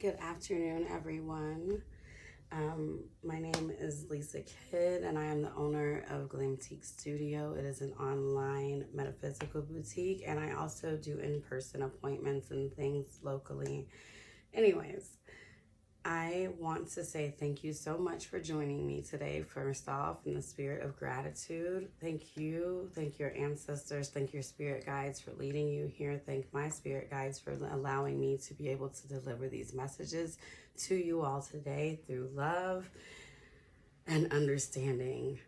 Good afternoon, everyone. My name is Lisa Kidd, and I am the owner of Glamtique Studio. It is an online metaphysical boutique, and I also do in-person appointments and things locally. Anyways, I want to say thank you so much for joining me today, first off, in the spirit of gratitude. Thank you. Thank your ancestors. Thank your spirit guides for leading you here. Thank my spirit guides for allowing me to be able to deliver these messages to you all today through love and understanding.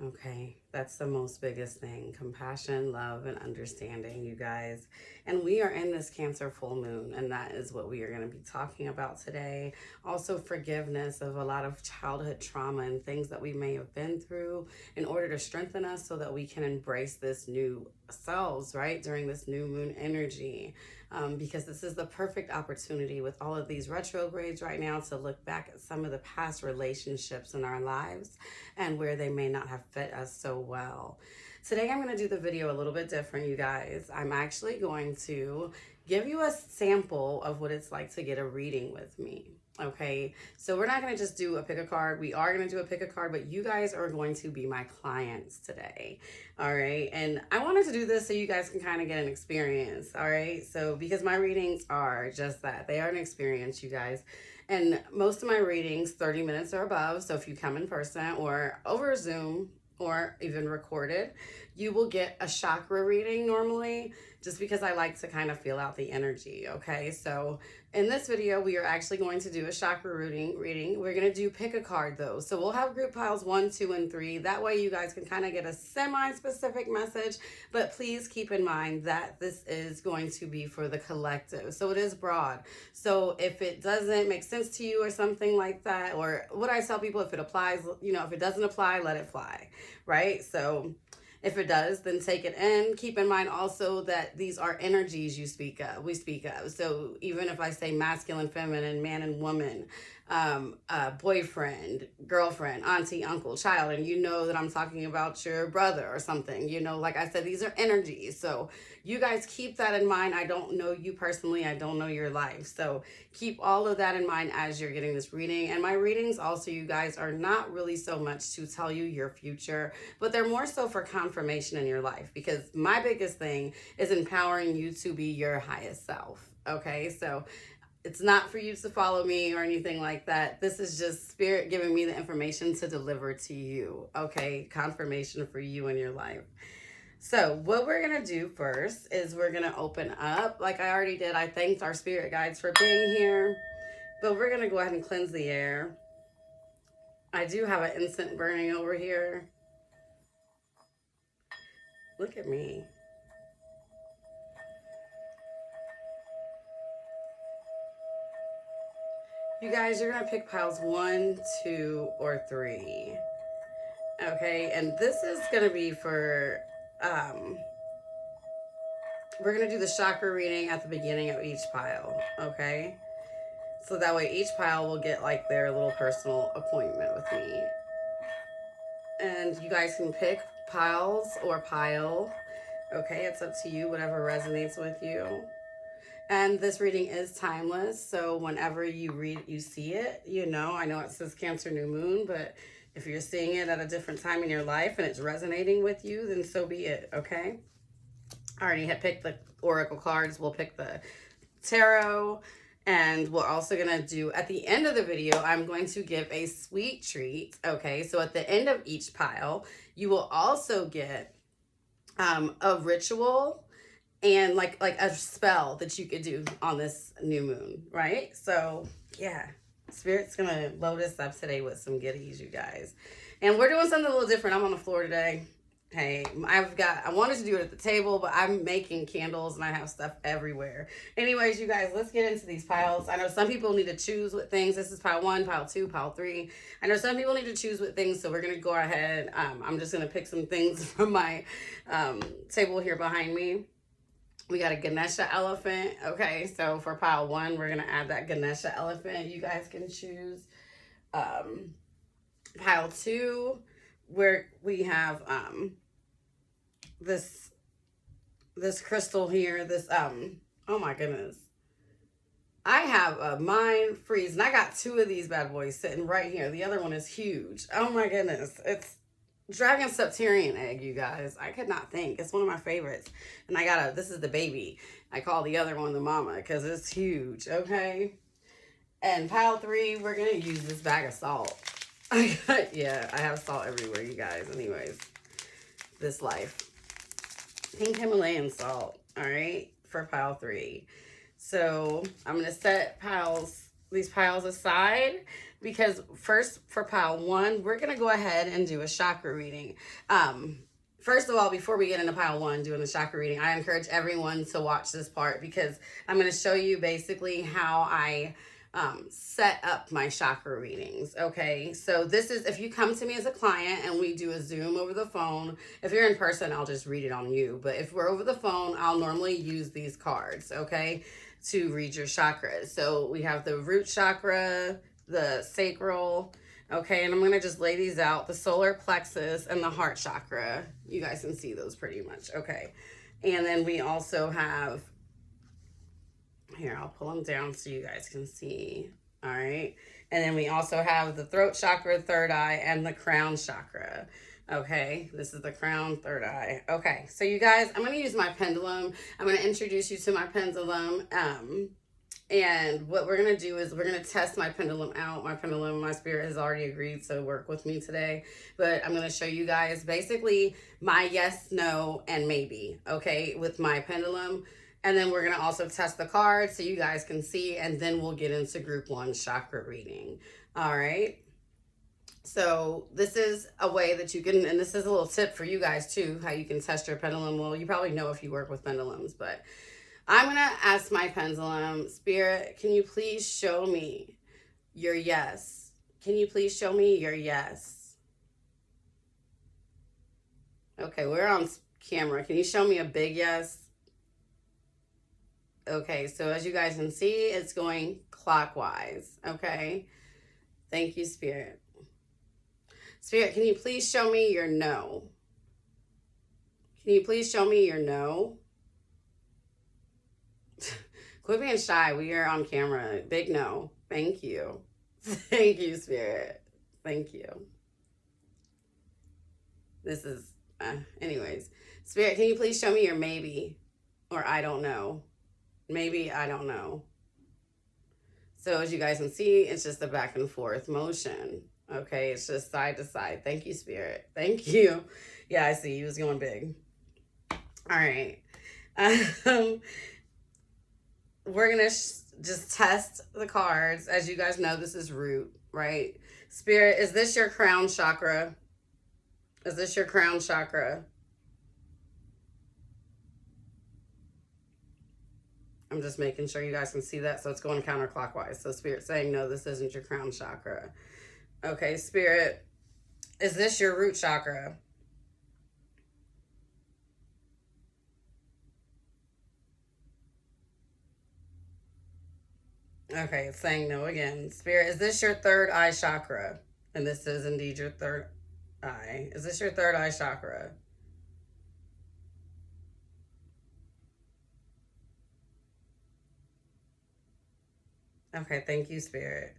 Okay, that's the most biggest thing. Compassion, love, and understanding, you guys. And we are in this Cancer full moon, and that is what we are going to be talking about today. Also, forgiveness of a lot of childhood trauma and things that we may have been through in order to strengthen us so that we can embrace this new selves, right, during this new moon energy. Because this is the perfect opportunity with all of these retrogrades right now to look back at some of the past relationships in our lives and where they may not have fit us so well. Today I'm going to do the video a little bit different, you guys. I'm actually going to give you a sample of what it's like to get a reading with me. Okay, so we're not going to just do a pick a card. We are going to do a pick a card, but you guys are going to be my clients today. All right, and I wanted to do this so you guys can kind of get an experience. All right, so because my readings are just that, they are an experience, you guys. And most of my readings 30 minutes or above. So if you come in person or over Zoom or even recorded, you will get a chakra reading normally, just because I like to kind of feel out the energy. Okay, so in this video, we are actually going to do a chakra reading. We're going to do pick a card though. So we'll have group piles 1, 2, and 3. That way you guys can kind of get a semi-specific message, but please keep in mind that this is going to be for the collective. So it is broad. So if it doesn't make sense to you or something like that, or what I tell people, if it applies, if it doesn't apply, let it fly, right? So if it does, then take it in. Keep in mind also that these are energies we speak of. So even if I say masculine, feminine, man and woman, boyfriend, girlfriend, auntie, uncle, child, and you know that I'm talking about your brother or something, like I said, these are energies. So you guys keep that in mind. I don't know you personally. I don't know your life. So keep all of that in mind as you're getting this reading. And my readings also, you guys, are not really so much to tell you your future, but they're more so for confirmation in your life, because my biggest thing is empowering you to be your highest self. Okay, so it's not for you to follow me or anything like that. This is just spirit giving me the information to deliver to you. Okay, confirmation for you in your life. So what we're going to do first is we're going to open up. Like I already did, I thanked our spirit guides for being here. But we're going to go ahead and cleanse the air. I do have an incense burning over here. Look at me. You guys, you're going to pick piles 1, 2, or 3. Okay, and this is going to be for, we're going to do the chakra reading at the beginning of each pile, okay? So that way each pile will get like their little personal appointment with me. And you guys can pick piles or pile. Okay, it's up to you, whatever resonates with you. And this reading is timeless, so whenever you read, you see it, I know it says Cancer New Moon, but if you're seeing it at a different time in your life and it's resonating with you, then so be it, okay? I already had picked the oracle cards. We'll pick the tarot, and we're also going to do, at the end of the video, I'm going to give a sweet treat, okay? So at the end of each pile, you will also get a ritual and like a spell that you could do on this new moon, right? So yeah, Spirit's gonna load us up today with some goodies, you guys. And we're doing something a little different. I'm on the floor today. Hey, I wanted to do it at the table, but I'm making candles and I have stuff everywhere. Anyways, you guys, let's get into these piles. I know some people need to choose what things. This is pile 1, pile 2, pile 3. I know some people need to choose what things, so we're gonna go ahead. I'm just gonna pick some things from my table here behind me. We got a Ganesha elephant. Okay, so for pile 1, we're gonna add that Ganesha elephant. You guys can choose. Pile 2, where we have this crystal here. This oh my goodness, I have a mind freeze, and I got two of these bad boys sitting right here. The other one is huge. Oh my goodness. It's Dragon Septarian egg, you guys. I could not think. It's one of my favorites. And this is the baby. I call the other one the mama because it's huge, okay? And pile 3, we're going to use this bag of salt. Yeah, I have salt everywhere, you guys. Anyways, this life. Pink Himalayan salt, all right, for pile 3. So I'm going to set these piles aside because first for pile 1, we're going to go ahead and do a chakra reading. First of all, before we get into pile 1, doing the chakra reading, I encourage everyone to watch this part because I'm going to show you basically how I set up my chakra readings. Okay, so this is if you come to me as a client and we do a Zoom over the phone. If you're in person, I'll just read it on you, but if we're over the phone, I'll normally use these cards, okay, to read your chakras. So we have the root chakra, the sacral, okay, and I'm going to just lay these out, the solar plexus and the heart chakra. You guys can see those pretty much, okay. And then we also have, here, I'll pull them down so you guys can see, all right. And then we also have the throat chakra, third eye, and the crown chakra. Okay, this is the crown, third eye. Okay, so you guys, I'm going to use my pendulum. I'm going to introduce you to my pendulum. And what we're going to do is we're going to test my pendulum out. My spirit has already agreed to work with me today. But I'm going to show you guys basically my yes, no, and maybe, okay, with my pendulum. And then we're going to also test the cards so you guys can see. And then we'll get into group 1 chakra reading. All right. So this is a way that you can, and this is a little tip for you guys too, how you can test your pendulum. Well, you probably know if you work with pendulums, but I'm going to ask my pendulum, Spirit, can you please show me your yes? Can you please show me your yes? Okay, we're on camera. Can you show me a big yes? Okay, so as you guys can see, it's going clockwise, okay? Thank you, Spirit. Spirit, can you please show me your no? Can you please show me your no? Quit being shy. We are on camera. Big no. Thank you. Thank you, Spirit. Thank you. This is, anyways. Spirit, can you please show me your maybe or I don't know? Maybe I don't know. So as you guys can see, it's just a back and forth motion. Okay, it's just side to side. Thank you, Spirit. Thank you. Yeah, I see. You was going big. All right. We're going to just test the cards. As you guys know, this is root, right? Spirit, is this your crown chakra? Is this your crown chakra? I'm just making sure you guys can see that. So it's going counterclockwise. So Spirit saying, no, this isn't your crown chakra. Okay, Spirit, is this your root chakra? Okay, it's saying no again. Spirit, is this your third eye chakra? And this is indeed your third eye. Is this your third eye chakra? Okay, thank you, Spirit.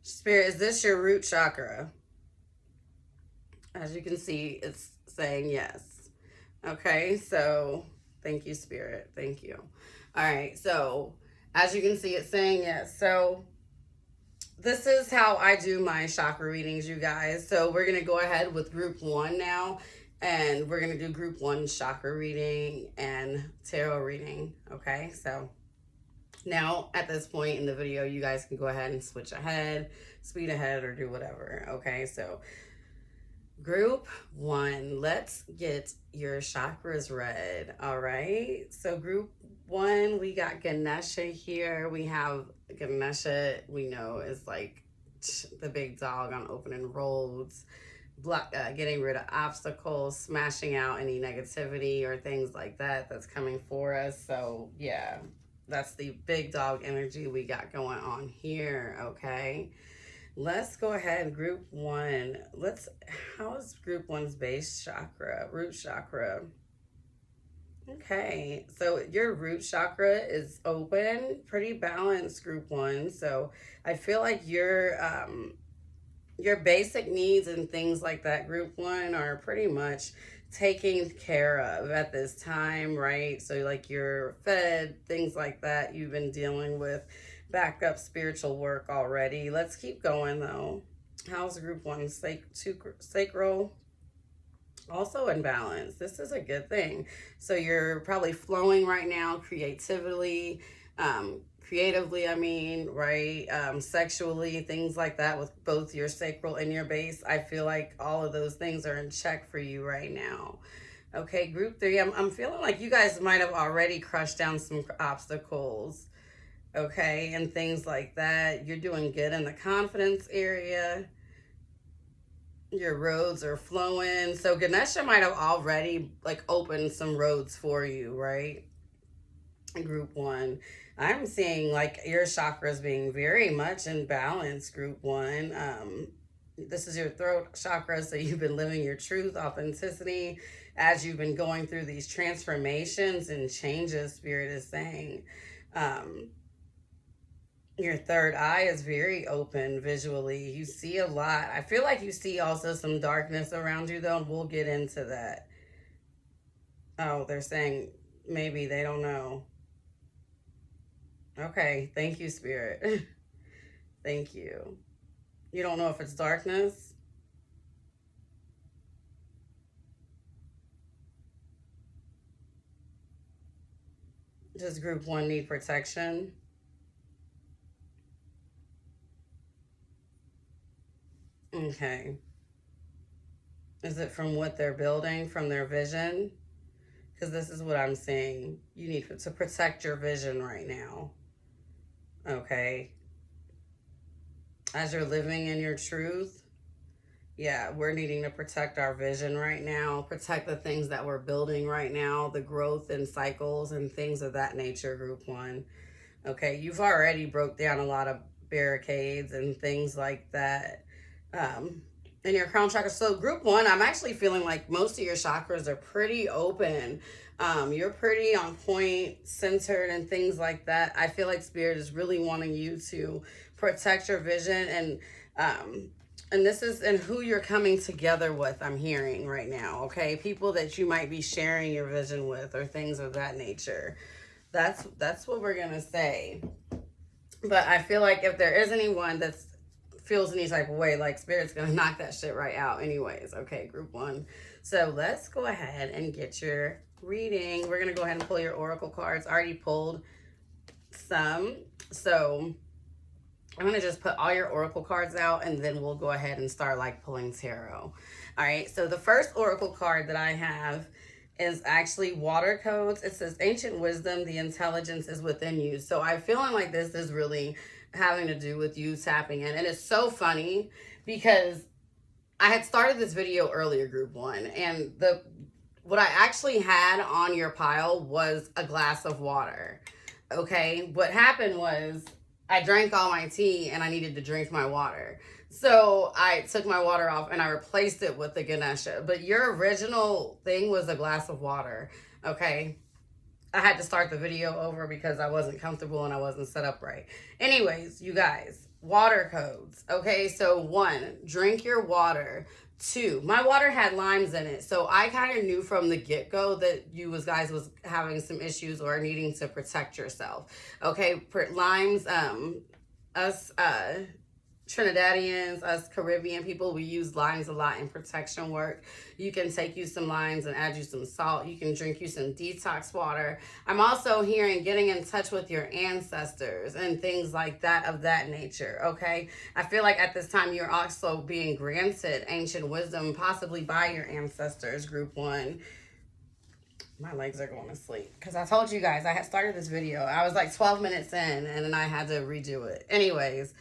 Spirit, is this your root chakra? As you can see, it's saying yes. Okay, so thank you, Spirit. Thank you. All right, so as you can see, it's saying yes. So this is how I do my chakra readings, you guys. So we're going to go ahead with group 1 now. And we're going to do group 1 chakra reading and tarot reading. Okay, so now at this point in the video, you guys can go ahead and switch ahead, speed ahead, or do whatever. Okay, so group 1, let's get your chakras read. All right, so group 1, we got Ganesha here. We have Ganesha, we know is like the big dog on opening roads, getting rid of obstacles, smashing out any negativity or things like that that's coming for us. So yeah, that's the big dog energy we got going on here. Okay, let's go ahead. Group 1, how is group 1's base chakra, root chakra? Okay, so your root chakra is open, pretty balanced, group one. So I feel like your basic needs and things like that, group one, are pretty much taken care of at this time, right? So like you're fed, things like that. You've been dealing with backup spiritual work already. Let's keep going though. How's group one? Sacral also in balance. This is a good thing. So you're probably flowing right now, creatively, I mean, right? Sexually, things like that, with both your sacral and your base. I feel like all of those things are in check for you right now. Okay, group three, I'm feeling like you guys might have already crushed down some obstacles, okay, and things like that. You're doing good in the confidence area. Your roads are flowing. So Ganesha might have already like opened some roads for you, right? Group one. I'm seeing like your chakras being very much in balance, group one. This is your throat chakra, so you've been living your truth, authenticity as you've been going through these transformations and changes, Spirit is saying. Your third eye is very open visually. You see a lot. I feel like you see also some darkness around you, though. We'll get into that. Oh, they're saying maybe they don't know. Okay, thank you, Spirit. Thank you. You don't know if it's darkness? Does group one need protection? Okay. Is it from what they're building, from their vision? Because this is what I'm seeing. You need to protect your vision right now. Okay. As you're living in your truth, yeah, we're needing to protect our vision right now, protect the things that we're building right now, the growth and cycles and things of that nature, group one. Okay, you've already broke down a lot of barricades and things like that. In your crown chakra. So group one, I'm actually feeling like most of your chakras are pretty open. You're pretty on point, centered, and things like that. I feel like Spirit is really wanting you to protect your vision, and this is and who you're coming together with. I'm hearing right now. Okay, people that you might be sharing your vision with, or things of that nature. That's what we're gonna say. But I feel like if there is anyone that's feels any type of way, like Spirit's gonna knock that shit right out anyways. Okay, group one. So let's go ahead and get your reading. We're gonna go ahead and pull your oracle cards. I already pulled some, so I'm gonna just put all your oracle cards out, and then we'll go ahead and start like pulling tarot. All right, so the first oracle card that I have is actually water codes. It says ancient wisdom, the intelligence is within you. So I'm feeling like this is really having to do with you tapping in. And it's so funny because I had started this video earlier, group one, and what I actually had on your pile was a glass of water. Okay, what happened was I drank all my tea and I needed to drink my water. So I took my water off and I replaced it with the Ganesha. But your original thing was a glass of water. Okay. I had to start the video over because I wasn't comfortable and I wasn't set up right. Anyways, you guys, water codes. Okay, so 1, drink your water. 2, my water had limes in it, so I kind of knew from the get-go that you guys was having some issues or needing to protect yourself. Okay, limes, us Trinidadians, us Caribbean people, we use limes a lot in protection work. You can take you some limes and add you some salt. You can drink you some detox water. I'm also hearing getting in touch with your ancestors and things like that of that nature, okay? I feel like at this time you're also being granted ancient wisdom, possibly by your ancestors, group one. My legs are going to sleep because I told you guys I had started this video. I was like 12 minutes in and then I had to redo it. Anyways,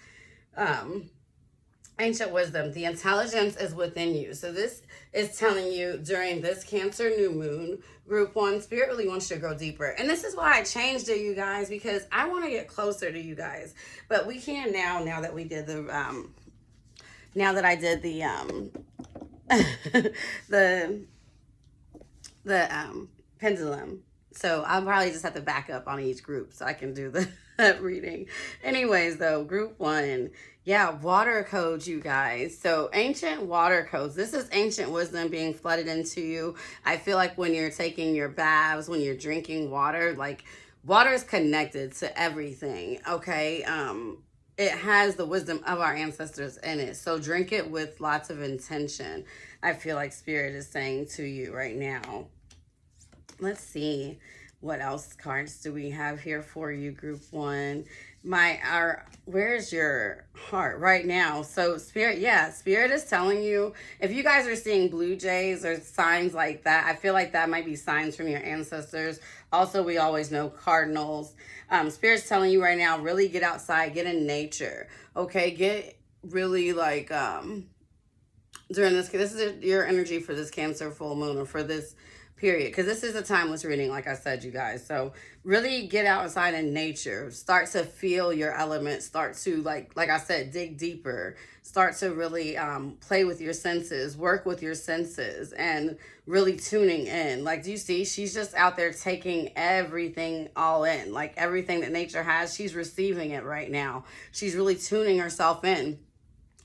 ancient wisdom, the intelligence is within you. So this is telling you during this Cancer new moon, group one, Spirit really wants you to go deeper. And this is why I changed it, you guys, because I want to get closer to you guys. But we can now that we did the, now that I did the, the pendulum. So I'll probably just have to back up on each group so I can do the reading. Anyways, though, group 1. Yeah, water codes, you guys. So ancient water codes. This is ancient wisdom being flooded into you. I feel like when you're taking your baths, when you're drinking water, like water is connected to everything, okay? It has the wisdom of our ancestors in it. So drink it with lots of intention. I feel like Spirit is saying to you right now. Let's see, what else cards do we have here for you, group 1? Where's your heart right now? So Spirit, yeah, Spirit is telling you, if you guys are seeing blue jays or signs like that, I feel like that might be signs from your ancestors. Also, we always know cardinals. Spirit's telling you right now, really get outside, get in nature, okay? Get really like, during this is your energy for this Cancer full moon, or for this period, because this is a timeless reading, like I said, you guys. So really get outside in nature, start to feel your element, start to like I said, dig deeper, start to really play with your senses, work with your senses, and really tuning in. Like, do you see, she's just out there taking everything all in, like everything that nature has, she's receiving it right now. She's really tuning herself in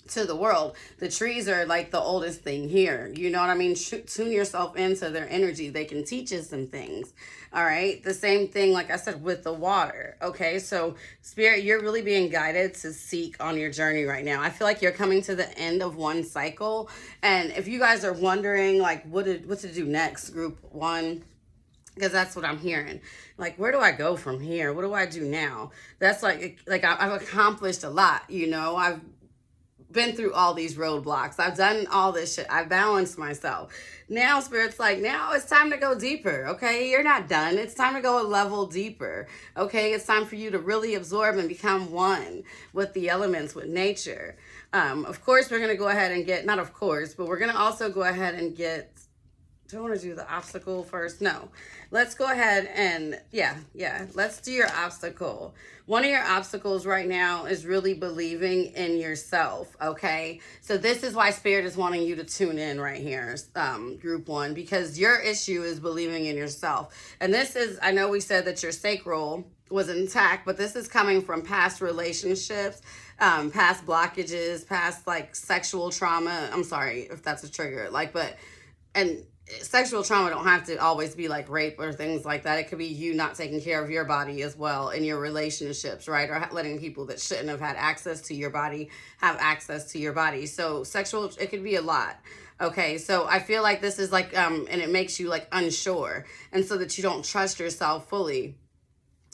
to the world. The trees are like the oldest thing here, you know what I mean? Tune yourself into their energy. They can teach us some things. All right, the same thing, like I said, with the water. Okay, so Spirit, you're really being guided to seek on your journey right now. I feel like you're coming to the end of one cycle, and if you guys are wondering like what to do next, group 1, because that's what I'm hearing. Like, where do I go from here? What do I do now? That's like I've accomplished a lot, you know. I've been through all these roadblocks. I've done all this shit. I've balanced myself. Now Spirit's like, now it's time to go deeper, okay? You're not done. It's time to go a level deeper, okay? It's time for you to really absorb and become one with the elements, with nature. Of course, we're going to go ahead and get, not of course, but we're going to also go ahead and get, do I want to do the obstacle first? No. Let's go ahead and, yeah, let's do your obstacle. One of your obstacles right now is really believing in yourself, okay? So this is why Spirit is wanting you to tune in right here, group 1, because your issue is believing in yourself. And this is, I know we said that your sacral was intact, but this is coming from past relationships, past blockages, past like sexual trauma. I'm sorry if that's a trigger, like, but, and sexual trauma don't have to always be like rape or things like that. It could be you not taking care of your body as well in your relationships, right? Or letting people that shouldn't have had access to your body have access to your body. So sexual, it could be a lot. Okay, so I feel like this is like, and it makes you like unsure. And so that you don't trust yourself fully.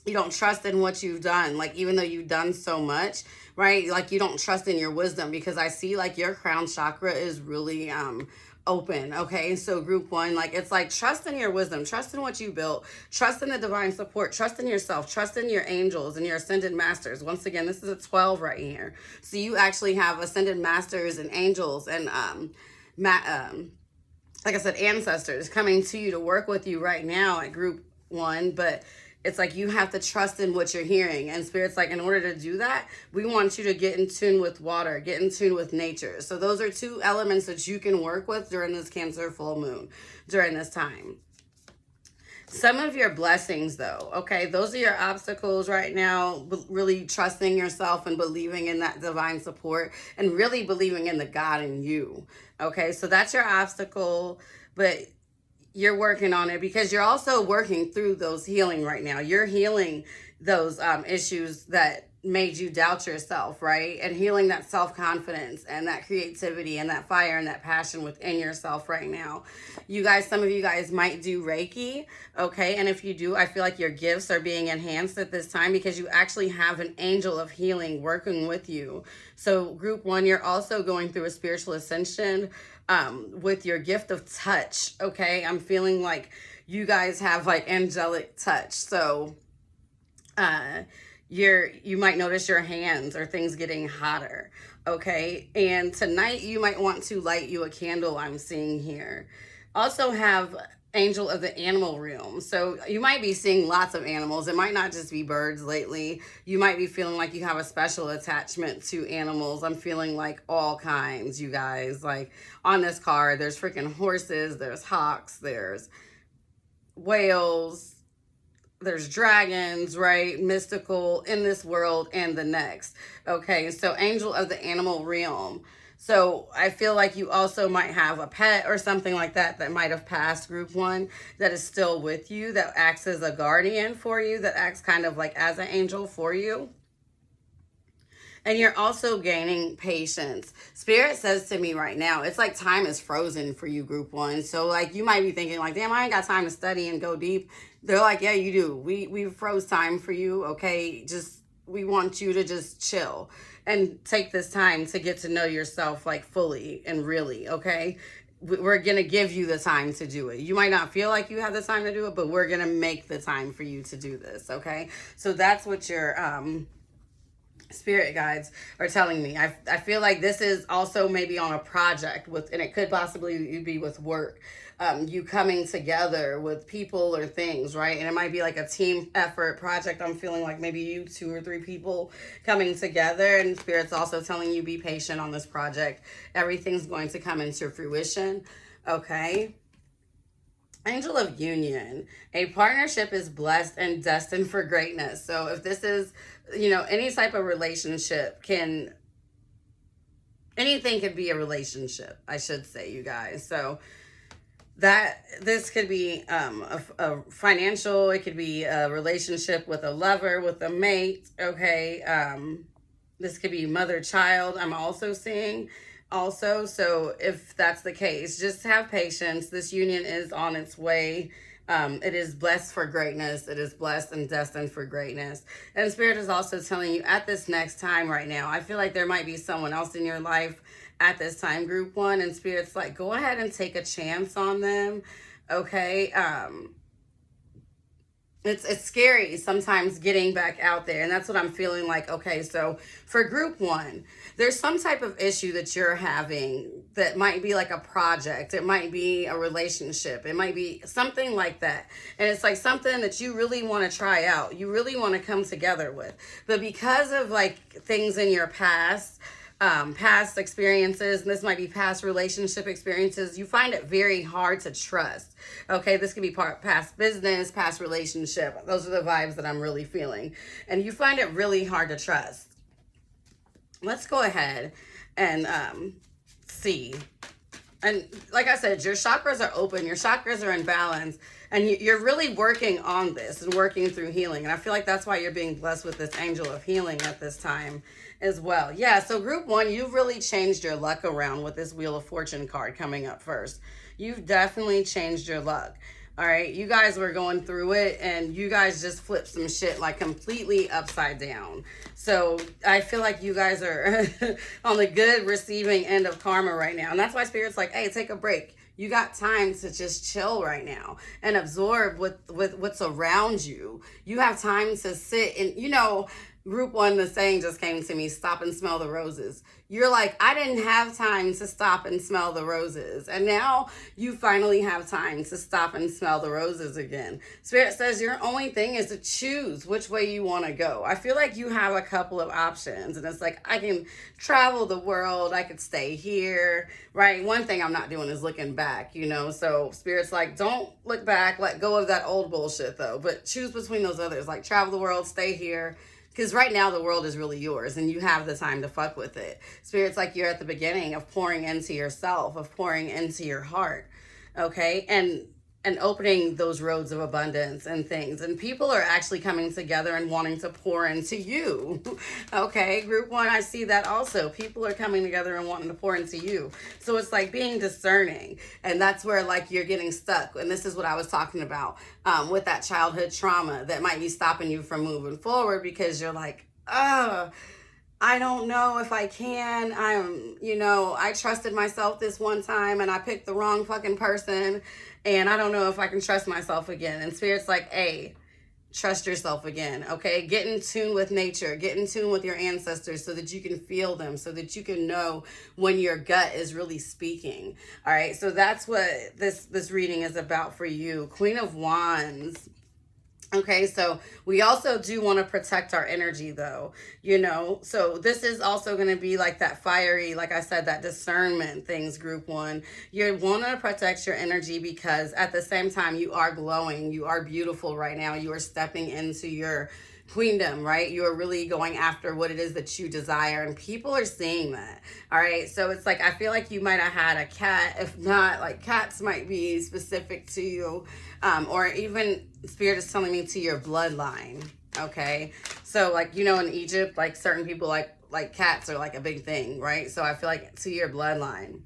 You don't trust in what you've done. Like, even though you've done so much, right? Like, you don't trust in your wisdom, because I see like your crown chakra is really, open. Okay, so group 1, like, it's like, trust in your wisdom, trust in what you built, trust in the divine support, trust in yourself, trust in your angels and your ascended masters. Once again, this is a 12 right here, so you actually have ascended masters and angels and like I said, ancestors coming to you to work with you right now at group 1. But it's like you have to trust in what you're hearing. And Spirit's like, in order to do that, we want you to get in tune with water, get in tune with nature. So those are 2 elements that you can work with during this Cancer full moon, during this time. Some of your blessings, though, okay, those are your obstacles right now, really trusting yourself and believing in that divine support and really believing in the God in you. Okay, so that's your obstacle, but you're working on it because you're also working through those healing right now. You're healing those issues that made you doubt yourself, right? And healing that self-confidence and that creativity and that fire and that passion within yourself right now. You guys, some of you guys might do Reiki, okay? And if you do, I feel like your gifts are being enhanced at this time because you actually have an angel of healing working with you. So group 1, you're also going through a spiritual ascension with your gift of touch, okay? I'm feeling you guys have angelic touch. So you might notice your hands or things getting hotter, okay? And tonight you might want to light you a candle, I'm seeing here. Also have angel of the animal realm. So you might be seeing lots of animals. It might not just be birds lately. You might be feeling like you have a special attachment to animals. I'm feeling all kinds, you guys. On this card, there's freaking horses, there's hawks, there's whales, there's dragons, right? Mystical in this world and the next. Okay, so angel of the animal realm. So I feel like you also might have a pet or something like that that might have passed group one that is still with you, that acts as a guardian for you, that acts kind of like as an angel for you. And you're also gaining patience. Spirit says to me right now, it's like time is frozen for you, group one. So like you might be thinking like, damn, I ain't got time to study and go deep. They're like, yeah, you do. We froze time for you. Okay. Just, we want you to just chill and take this time to get to know yourself like fully and really. Okay. We're going to give you the time to do it. You might not feel like you have the time to do it, but we're going to make the time for you to do this. Okay. So that's what your, spirit guides are telling me. I feel like this is also maybe on a project with, and it could possibly be with work, you coming together with people or things, right? And it might be like a team effort project. I'm feeling like maybe you 2 or 3 people coming together, and spirit's also telling you be patient on this project. Everything's going to come into fruition. Okay. Angel of Union. A partnership is blessed and destined for greatness. So if this is, any type of relationship anything could be a relationship, I should say, you guys. So that this could be a financial, it could be a relationship with a lover, with a mate. Okay. This could be mother-child, I'm also seeing. Also, so if that's the case, just have patience. This union is on its way. It is blessed for greatness. It is blessed and destined for greatness. And Spirit is also telling you at this next time right now, I feel like there might be someone else in your life at this time, group one, and Spirit's like, go ahead and take a chance on them. Okay. It's scary sometimes getting back out there, and that's what I'm feeling like. Okay, so for group one, there's some type of issue that you're having that might be like a project, it might be a relationship, it might be something like that, and it's like something that you really want to try out, you really want to come together with, but because of like things in your past experiences, and this might be past relationship experiences, you find it very hard to trust. Okay, this could be past business, past relationship. Those are the vibes that I'm really feeling. And you find it really hard to trust. Let's go ahead and see. And like I said, your chakras are open, your chakras are in balance, and you're really working on this and working through healing. And I feel like that's why you're being blessed with this angel of healing at this time as well. Yeah, so group one, you've really changed your luck around with this Wheel of Fortune card coming up first. You've definitely changed your luck. All right, you guys were going through it and you guys just flipped some shit like completely upside down. So I feel like you guys are on the good receiving end of karma right now. And that's why Spirit's like, hey, take a break. You got time to just chill right now and absorb with what's around you. You have time to sit and, group one, the saying just came to me, stop and smell the roses. You're like, I didn't have time to stop and smell the roses. And now you finally have time to stop and smell the roses again. Spirit says your only thing is to choose which way you want to go. I feel like you have a couple of options. And it's like, I can travel the world. I could stay here, right? One thing I'm not doing is looking back, So Spirit's like, don't look back. Let go of that old bullshit though. But choose between those others. Like travel the world, stay here. Because right now the world is really yours and you have the time to fuck with it. Spirit's like you're at the beginning of pouring into yourself, of pouring into your heart, okay? And opening those roads of abundance and things. And people are actually coming together and wanting to pour into you, okay? Group one, I see that also. People are coming together and wanting to pour into you. So it's like being discerning. And that's where like you're getting stuck. And this is what I was talking about with that childhood trauma that might be stopping you from moving forward because you're like, oh, I don't know if I can. I trusted myself this one time and I picked the wrong fucking person and I don't know if I can trust myself again. And Spirit's like, hey, trust yourself again, okay? Get in tune with nature. Get in tune with your ancestors so that you can feel them, so that you can know when your gut is really speaking, all right? So that's what this reading is about for you. Queen of Wands. Okay, so we also do want to protect our energy though, So this is also going to be like that fiery, like I said, that discernment things, group one. You want to protect your energy because at the same time, you are glowing. You are beautiful right now. You are stepping into your queendom, right? You are really going after what it is that you desire, and people are seeing that. All right, so it's like I feel like you might have had a cat. If not, like cats might be specific to you, or even spirit is telling me to your bloodline. Okay, so like in Egypt, like certain people like cats are like a big thing, right? So I feel like to your bloodline.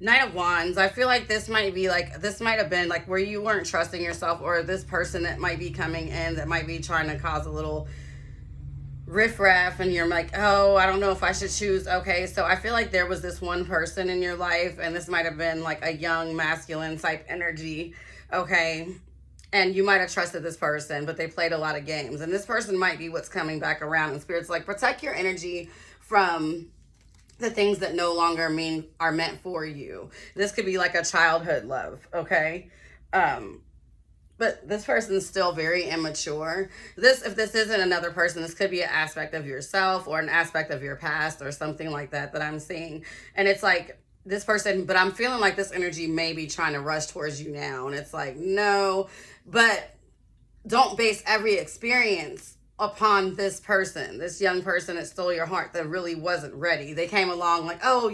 Knight of Wands, I feel like this might have been like where you weren't trusting yourself, or this person that might be coming in that might be trying to cause a little riffraff, and you're like, oh, I don't know if I should choose. Okay, so I feel like there was this one person in your life, and this might have been like a young masculine type energy, okay? And you might have trusted this person, but they played a lot of games. And this person might be what's coming back around. And Spirit's like, protect your energy from the things that no longer are meant for you. This could be like a childhood love, okay? But this person's still very immature. If this isn't another person, this could be an aspect of yourself or an aspect of your past or something like that I'm seeing. And it's like, this person, but I'm feeling like this energy may be trying to rush towards you now. And it's like, no, but don't base every experience upon this person, this young person that stole your heart that really wasn't ready. They came along like, oh,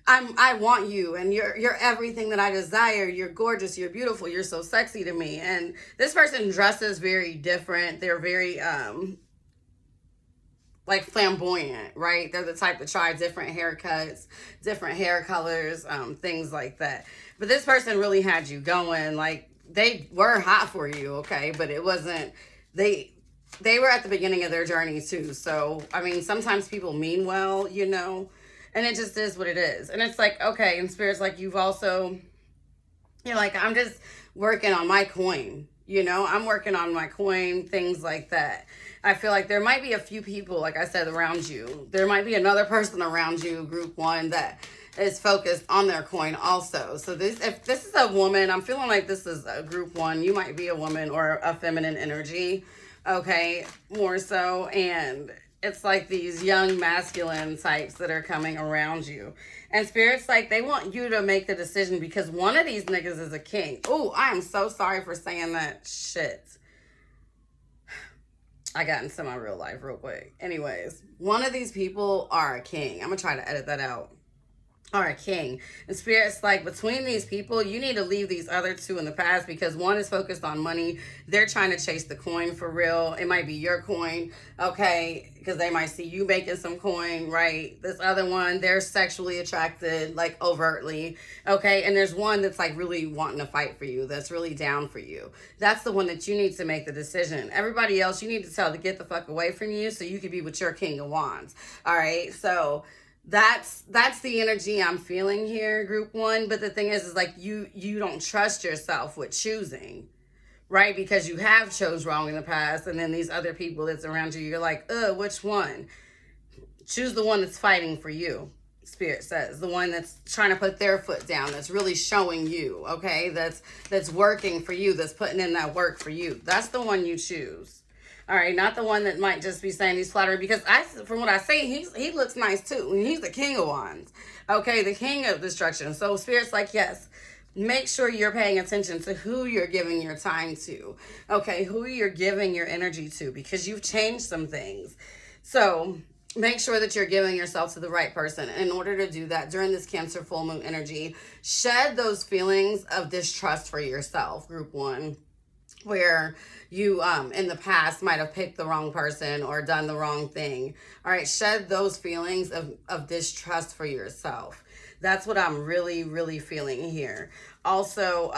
I want you, and you're everything that I desire. You're gorgeous, you're beautiful, you're so sexy to me. And this person dresses very different. They're very like flamboyant, right? They're the type to try different haircuts, different hair colors, things like that. But this person really had you going. Like they were hot for you, okay? But it wasn't, they were at the beginning of their journey too. So, I mean, sometimes people mean well, and it just is what it is. And it's like, okay, and Spirit's like, you're like, I'm just working on my coin, I'm working on my coin, things like that. I feel like there might be a few people, like I said, around you. There might be another person around you, group one, that is focused on their coin also. So if this is a woman, I'm feeling like this is a group one. You might be a woman or a feminine energy, okay, more so. And it's like these young masculine types that are coming around you. And Spirit's like, they want you to make the decision because one of these niggas is a king. Oh, I am so sorry for saying that shit. I got into my real life real quick. Anyways, one of these people are a king. I'm going to try to edit that out. Or a king. And Spirit's like, between these people, you need to leave these other two in the past because one is focused on money. They're trying to chase the coin for real. It might be your coin, okay? Because they might see you making some coin, right? This other one, they're sexually attracted, like overtly, okay? And there's one that's like really wanting to fight for you, that's really down for you. That's the one that you need to make the decision. Everybody else, you need to tell to get the fuck away from you so you can be with your King of Wands, all right? So that's the energy I'm feeling here, group one. But the thing is like you don't trust yourself with choosing, right? Because you have chose wrong in the past, and then these other people that's around you, you're like, which one? Choose the one that's fighting for you, Spirit says. The one that's trying to put their foot down, that's really showing you, okay? That's working for you, that's putting in that work for you. That's the one you choose. All right, not the one that might just be saying he's flattery, because from what I say, he looks nice too. And he's the King of Wands, okay, the King of Destruction. So Spirit's like, yes, make sure you're paying attention to who you're giving your time to, okay, who you're giving your energy to, because you've changed some things. So make sure that you're giving yourself to the right person. And in order to do that, during this Cancer full moon energy, shed those feelings of distrust for yourself, group one, where you in the past might have picked the wrong person or done the wrong thing. All right, shed those feelings of distrust for yourself. That's what I'm really, really feeling here. Also,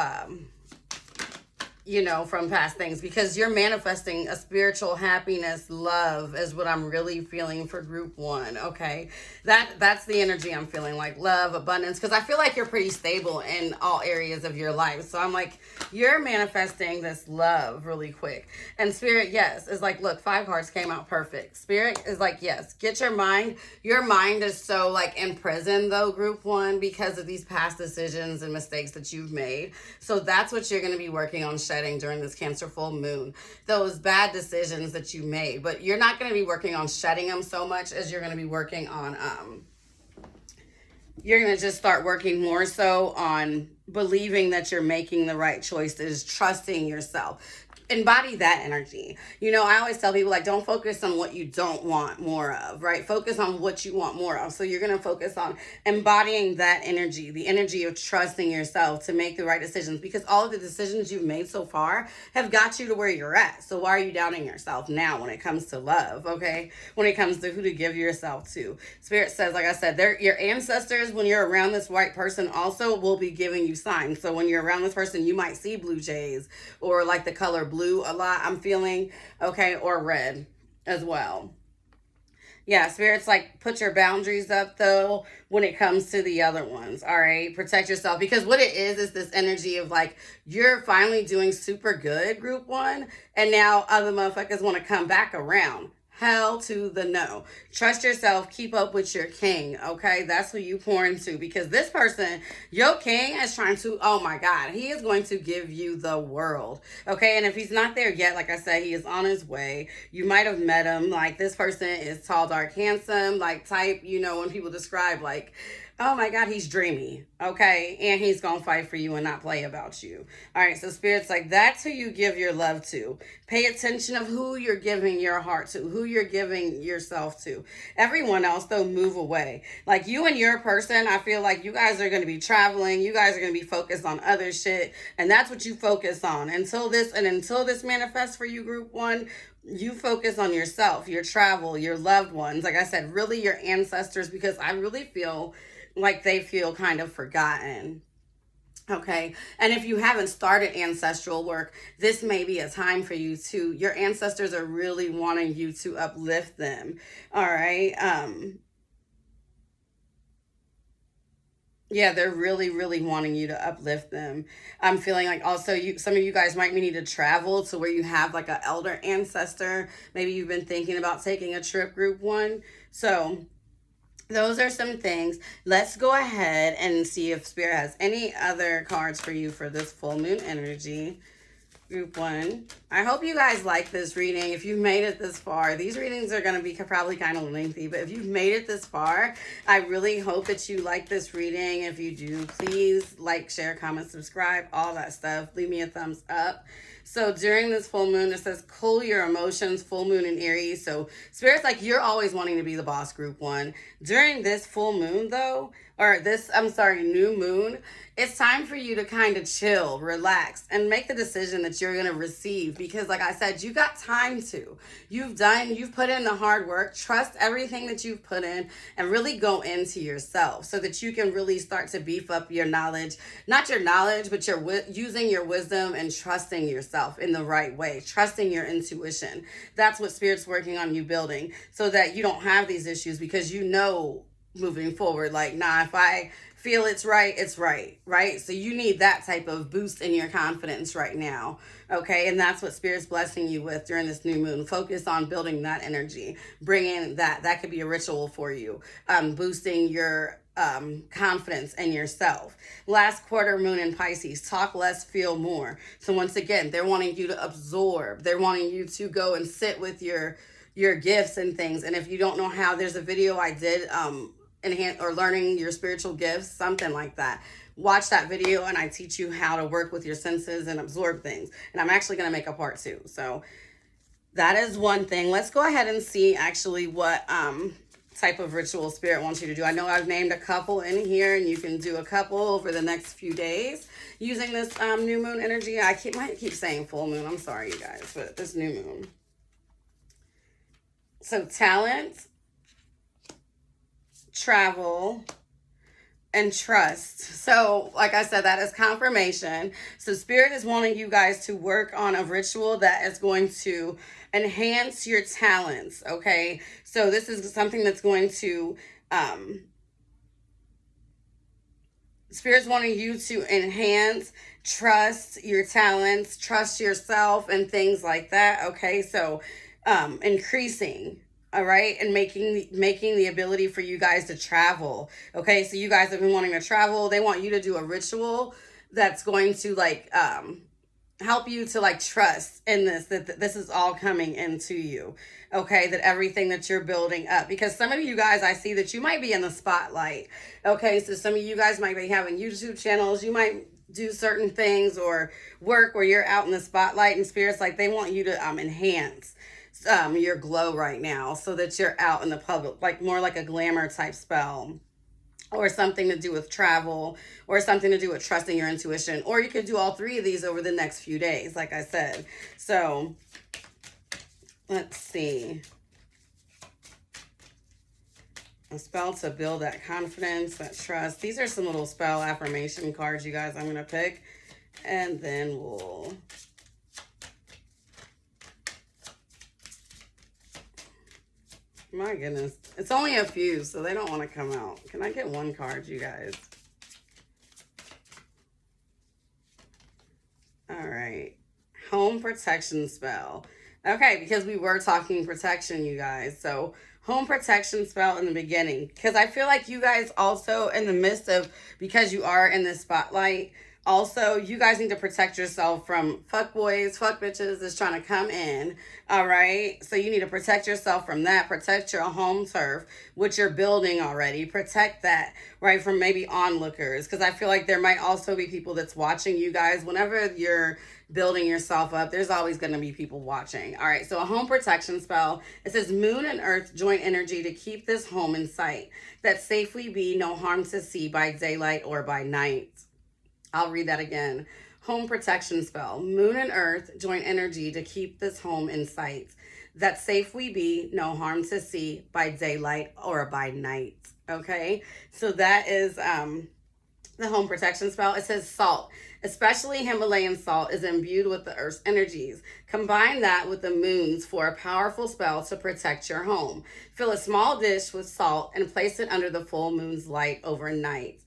from past things, because you're manifesting a spiritual happiness, love is what I'm really feeling for group one, okay? That's the energy I'm feeling, like love, abundance, because I feel like you're pretty stable in all areas of your life. So I'm like, you're manifesting this love really quick. And Spirit, yes, is like, look, 5 cards came out perfect. Spirit is like, yes, get your mind is so like in prison though, group one, because of these past decisions and mistakes that you've made. So that's what you're going to be working on shedding shedding during this Cancer full moon, those bad decisions that you made. But you're not going to be working on shedding them so much as you're going to be working on, you're going to just start working more so on believing that you're making the right choices, trusting yourself. Embody that energy. You know, I always tell people, like, don't focus on what you don't want more of, right? Focus on what you want more of. So you're going to focus on embodying that energy, the energy of trusting yourself to make the right decisions, because all of the decisions you've made so far have got you to where you're at. So why are you doubting yourself now when it comes to love, okay? When it comes to who to give yourself to. Spirit says, like I said, your ancestors, when you're around this right person, also will be giving you signs. So when you're around this person, you might see blue jays or like the color blue a lot, I'm feeling, okay, or red as well. Yeah, Spirit's like, put your boundaries up though when it comes to the other ones, all right? Protect yourself, because what it is this energy of like, you're finally doing super good, group one, and now other motherfuckers want to come back around. Hell to the no. Trust yourself. Keep up with your king, okay? That's who you pour into, because this person, your king, is trying to, oh my God, he is going to give you the world, okay? And if he's not there yet, like I said, he is on his way. You might have met him. Like, this person is tall, dark, handsome, like type, you know, when people describe like, oh my God, he's dreamy, okay? And he's going to fight for you and not play about you. All right, so Spirit's like, that's who you give your love to. Pay attention of who you're giving your heart to, who you're giving yourself to. Everyone else, though, move away. Like, you and your person, I feel like you guys are going to be traveling. You guys are going to be focused on other shit, and that's what you focus on. Until this manifests for you, group one, you focus on yourself, your travel, your loved ones. Like I said, really your ancestors, because I really feel like they feel kind of forgotten. Okay. And if you haven't started ancestral work, this may be a time for you to, your ancestors are really wanting you to uplift them. All right. Yeah, they're really, really wanting you to uplift them. I'm feeling like also some of you guys might need to travel to where you have like an elder ancestor. Maybe you've been thinking about taking a trip, group one. So those are some things. Let's go ahead and see if Spirit has any other cards for you for this full moon energy. Group one. I hope you guys like this reading. If you've made it this far, these readings are going to be probably kind of lengthy, but if you've made it this far, I really hope that you like this reading. If you do, please like, share, comment, subscribe, all that stuff. Leave me a thumbs up. So during this full moon, it says, cool your emotions, full moon in Aries. So Spirit's like, you're always wanting to be the boss, group one. During this full moon though, new moon, it's time for you to kind of chill, relax, and make the decision that you're going to receive. Because like I said, you got time to. You've put in the hard work. Trust everything that you've put in and really go into yourself so that you can really start to beef up your knowledge. Not your knowledge, but using your wisdom and trusting yourself in the right way. Trusting your intuition. That's what Spirit's working on you building, so that you don't have these issues, because you know moving forward, like, nah, if I feel it's right, right? So you need that type of boost in your confidence right now, okay? And that's what Spirit's blessing you with during this new moon. Focus on building that energy, bringing that could be a ritual for you, boosting your confidence in yourself. Last quarter moon in Pisces, talk less, feel more. So once again, they're wanting you to absorb. They're wanting you to go and sit with your gifts and things. And if you don't know how, there's a video I did, learning your spiritual gifts, something like that. Watch that video and I teach you how to work with your senses and absorb things. And I'm actually going to make a part 2. So that is one thing. Let's go ahead and see actually what type of ritual Spirit wants you to do. I know I've named a couple in here, and you can do a couple over the next few days using this new moon energy. I might keep saying full moon. I'm sorry, you guys, but this new moon. So talent, travel, and trust. So like I said, that is confirmation. So Spirit is wanting you guys to work on a ritual that is going to enhance your talents, okay? So this is something that's going to Spirit's wanting you to enhance, trust your talents, trust yourself, and things like that, okay? So increasing, all right, and making the ability for you guys to travel, okay? So you guys have been wanting to travel. They want you to do a ritual that's going to like help you to like trust in this, that this is all coming into you. Okay, that everything that you're building up, because some of you guys, I see that you might be in the spotlight. Okay, so some of you guys might be having YouTube channels, you might do certain things or work where you're out in the spotlight, and spirits like they want you to enhance your glow right now so that you're out in the public, like more like a glamour type spell, or something to do with travel, or something to do with trusting your intuition, or you could do all three of these over the next few days, like I said. So let's see. A spell to build that confidence, that trust. These are some little spell affirmation cards, you guys, I'm going to pick. And then we'll... My goodness. It's only a few, so they don't want to come out. Can I get one card, you guys? All right. Home protection spell. Okay, because we were talking protection, you guys. So home protection spell in the beginning, because I feel like you guys also in the midst of, because you are in the spotlight, also you guys need to protect yourself from fuck boys, fuck bitches that's trying to come in. All right, so you need to protect yourself from that. Protect your home turf, which you're building already. Protect that, right, from maybe onlookers, because I feel like there might also be people that's watching you guys. Whenever you're building yourself up, there's always going to be people watching. All right, so a home protection spell. It says moon and earth join energy to keep this home in sight, that safely be no harm to see by daylight or by night. I'll read that again. Home protection spell. Moon and earth join energy to keep this home in sight, that safe we be, no harm to see by daylight or by night. Okay, so that is the home protection spell. It says salt, especially Himalayan salt, is imbued with the earth's energies. Combine that with the moons for a powerful spell to protect your home. Fill a small dish with salt and place it under the full moon's light overnight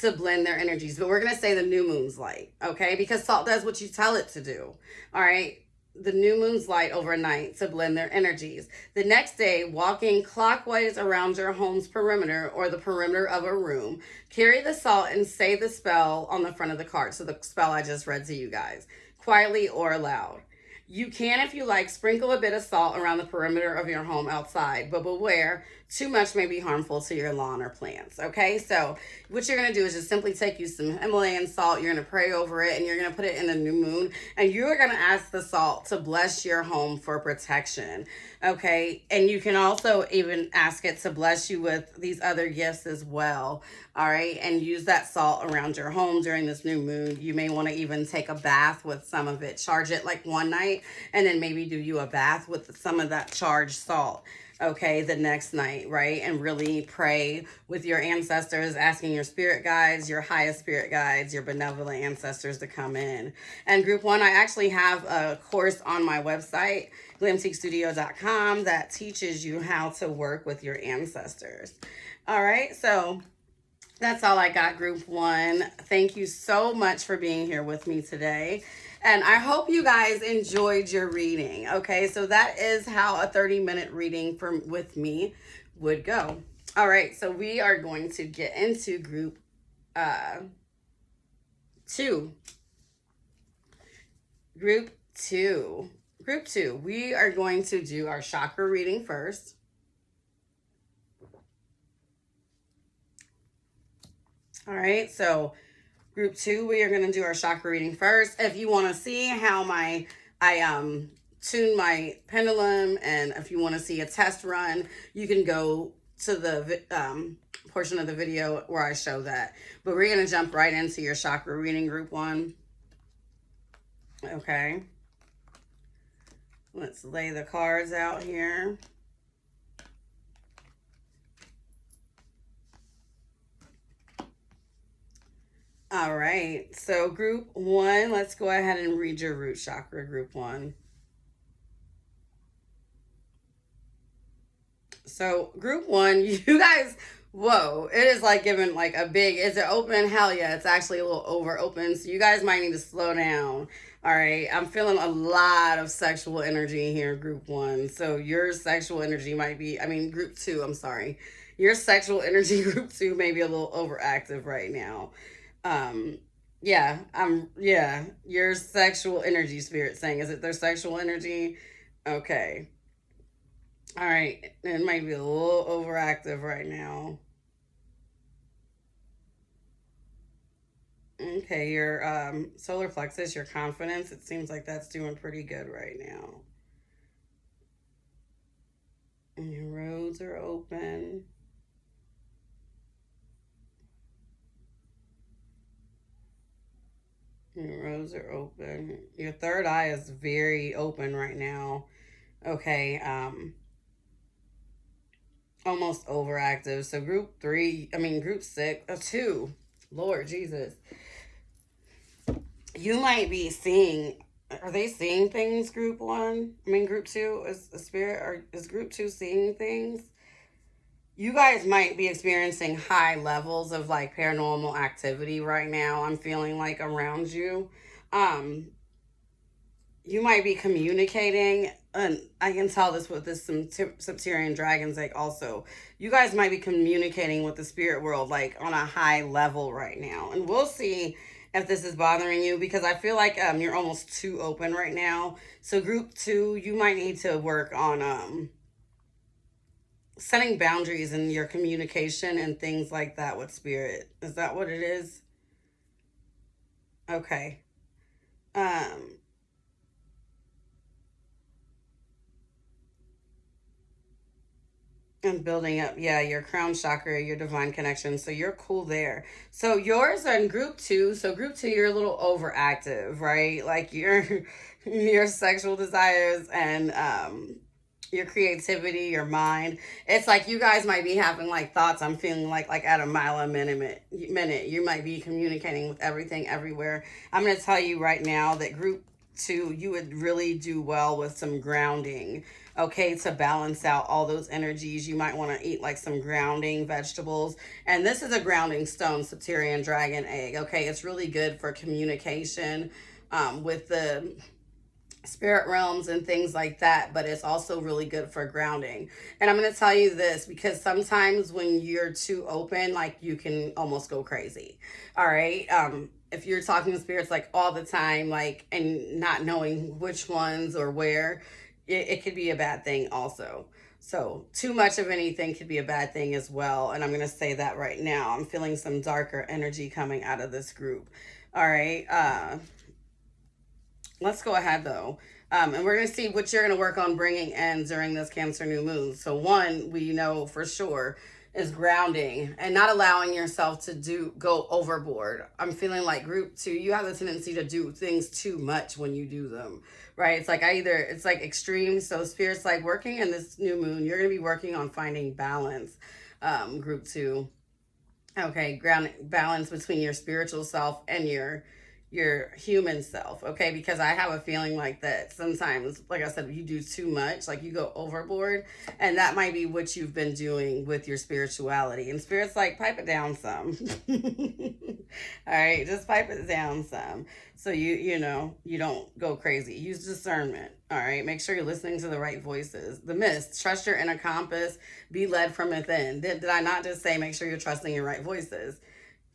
to blend their energies. But we're going to say the new moon's light, okay? Because salt does what you tell it to do, all right? The new moon's light overnight to blend their energies. The next day, walking clockwise around your home's perimeter or the perimeter of a room, carry the salt and say the spell on the front of the card. So the spell I just read to you guys, quietly or aloud. You can, if you like, sprinkle a bit of salt around the perimeter of your home outside, but beware, too much may be harmful to your lawn or plants, okay? So what you're going to do is just simply take you some Himalayan salt, you're going to pray over it, and you're going to put it in the new moon, and you're going to ask the salt to bless your home for protection, okay? And you can also even ask it to bless you with these other gifts as well, all right? And use that salt around your home during this new moon. You may want to even take a bath with some of it. Charge it like one night, and then maybe do you a bath with some of that charged salt, okay, the next night, right? And really pray with your ancestors, asking your spirit guides, your highest spirit guides, your benevolent ancestors to come in. And group one, I actually have a course on my website, glamteakstudio.com, that teaches you how to work with your ancestors. All right, so that's all I got, group one. Thank you so much for being here with me today. And I hope you guys enjoyed your reading. Okay, so that is how a 30-minute reading with me would go. All right, so we are going to get into group two. Group two, we are going to do our chakra reading first. All right, so group two, we are going to do our chakra reading first. If you want to see how I tune my pendulum, and if you want to see a test run, you can go to the portion of the video where I show that. But we're going to jump right into your chakra reading, group one. Okay. Let's lay the cards out here. All right, so group one, let's go ahead and read your root chakra, group one. So group one, you guys, whoa, it is like giving like a big, is it open? Hell yeah, it's actually a little over open. So you guys might need to slow down. All right, I'm feeling a lot of sexual energy here, group one. So your sexual energy might be, group two, I'm sorry. Your sexual energy, group two, may be a little overactive right now. Yeah, yeah, your sexual energy spirit saying, is it their sexual energy? Okay. All right. It might be a little overactive right now. Okay, your solar plexus, your confidence, it seems like that's doing pretty good right now. And your roads are open. Your roads are open. Your third eye is very open right now. Okay, almost overactive. So group three, I mean group six, two. Lord Jesus, you might be seeing. Are they seeing things? Group one, I mean group two is the spirit. Or is group two seeing things? You guys might be experiencing high levels of like paranormal activity right now. I'm feeling like around you. Um, you might be communicating, and I can tell this with this some Septarian dragons. Like also, you guys might be communicating with the spirit world like on a high level right now, and we'll see if this is bothering you because I feel like you're almost too open right now. So group two, you might need to work on setting boundaries in your communication and things like that with spirit. Is that what it is? Okay. Um, and building up, yeah, your crown chakra, your divine connection. So you're cool there. So yours are in group two. So group two, you're a little overactive, right? Like your your sexual desires and your creativity, your mind. It's like you guys might be having like thoughts. I'm feeling like at a mile a minute. You might be communicating with everything everywhere. I'm gonna tell you right now that group two, you would really do well with some grounding. Okay, to balance out all those energies, you might want to eat like some grounding vegetables. And this is a grounding stone, Septarian dragon egg. Okay, it's really good for communication with the spirit realms and things like that, but it's also really good for grounding. And I'm going to tell you this because sometimes when you're too open, like you can almost go crazy. All right. If you're talking to spirits like all the time, like, and not knowing which ones or where, it could be a bad thing also. So, too much of anything could be a bad thing as well. And I'm going to say that right now. I'm feeling some darker energy coming out of this group. All right. Let's go ahead though. And we're going to see what you're going to work on bringing in during this Cancer new moon. So, one, we know for sure is grounding and not allowing yourself to go overboard. I'm feeling like group two, you have the tendency to do things too much when you do them, right? It's like it's like extreme. So, spirit's like working in this new moon, you're going to be working on finding balance, group two. Okay, ground balance between your spiritual self and your human self, okay? Because I have a feeling like that sometimes, like I said, you do too much, like you go overboard, and that might be what you've been doing with your spirituality. And spirit's like, pipe it down some. All right, just pipe it down some. So you don't go crazy. Use discernment. All right, make sure you're listening to the right voices. The mist, trust your inner compass, be led from within. Did I not just say make sure you're trusting your right voices?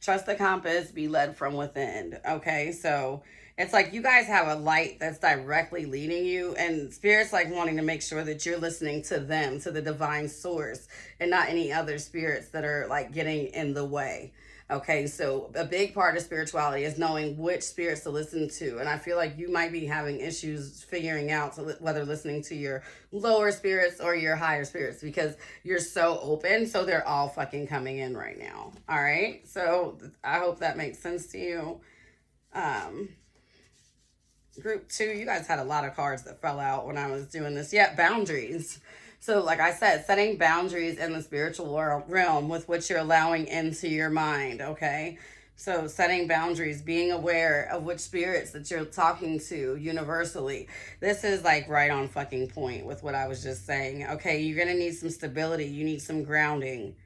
Trust the compass, be led from within. Okay, so it's like you guys have a light that's directly leading you, and spirit's like wanting to make sure that you're listening to them, to the divine source, and not any other spirits that are like getting in the way. Okay, so a big part of spirituality is knowing which spirits to listen to. And I feel like you might be having issues figuring out whether listening to your lower spirits or your higher spirits because you're so open. So they're all fucking coming in right now. All right, so I hope that makes sense to you. Um, Group two, you guys had a lot of cards that fell out when I was doing this. Yeah, boundaries. So, like I said, setting boundaries in the spiritual realm with what you're allowing into your mind, okay? So, setting boundaries, being aware of which spirits that you're talking to universally. This is like right on fucking point with what I was just saying. Okay, you're gonna need some stability, you need some grounding.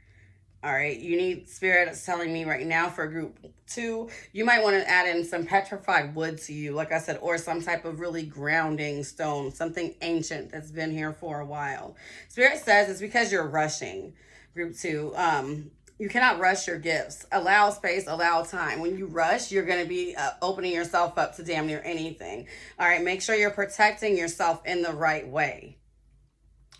All right, you need spirit that's telling me right now for group two, you might want to add in some petrified wood to you, like I said, or some type of really grounding stone, something ancient that's been here for a while. Spirit says it's because you're rushing, group two. You cannot rush your gifts. Allow space, allow time. When you rush, you're going to be opening yourself up to damn near anything. All right, make sure you're protecting yourself in the right way.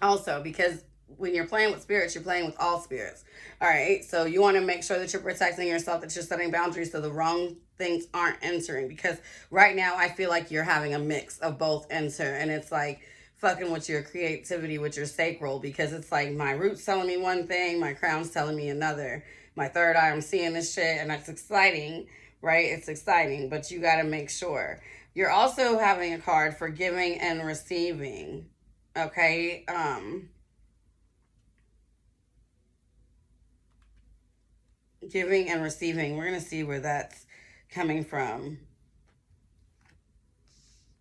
Also, because when you're playing with spirits, you're playing with all spirits. All right, so you want to make sure that you're protecting yourself, that you're setting boundaries so the wrong things aren't entering. Because right now, I feel like you're having a mix of both enter, and it's like fucking with your creativity, with your sacral, because it's like my root's telling me one thing, my crown's telling me another. My third eye, I'm seeing this shit, and that's exciting, right? It's exciting, but you got to make sure. You're also having a card for giving and receiving. Okay, giving and receiving. We're going to see where that's coming from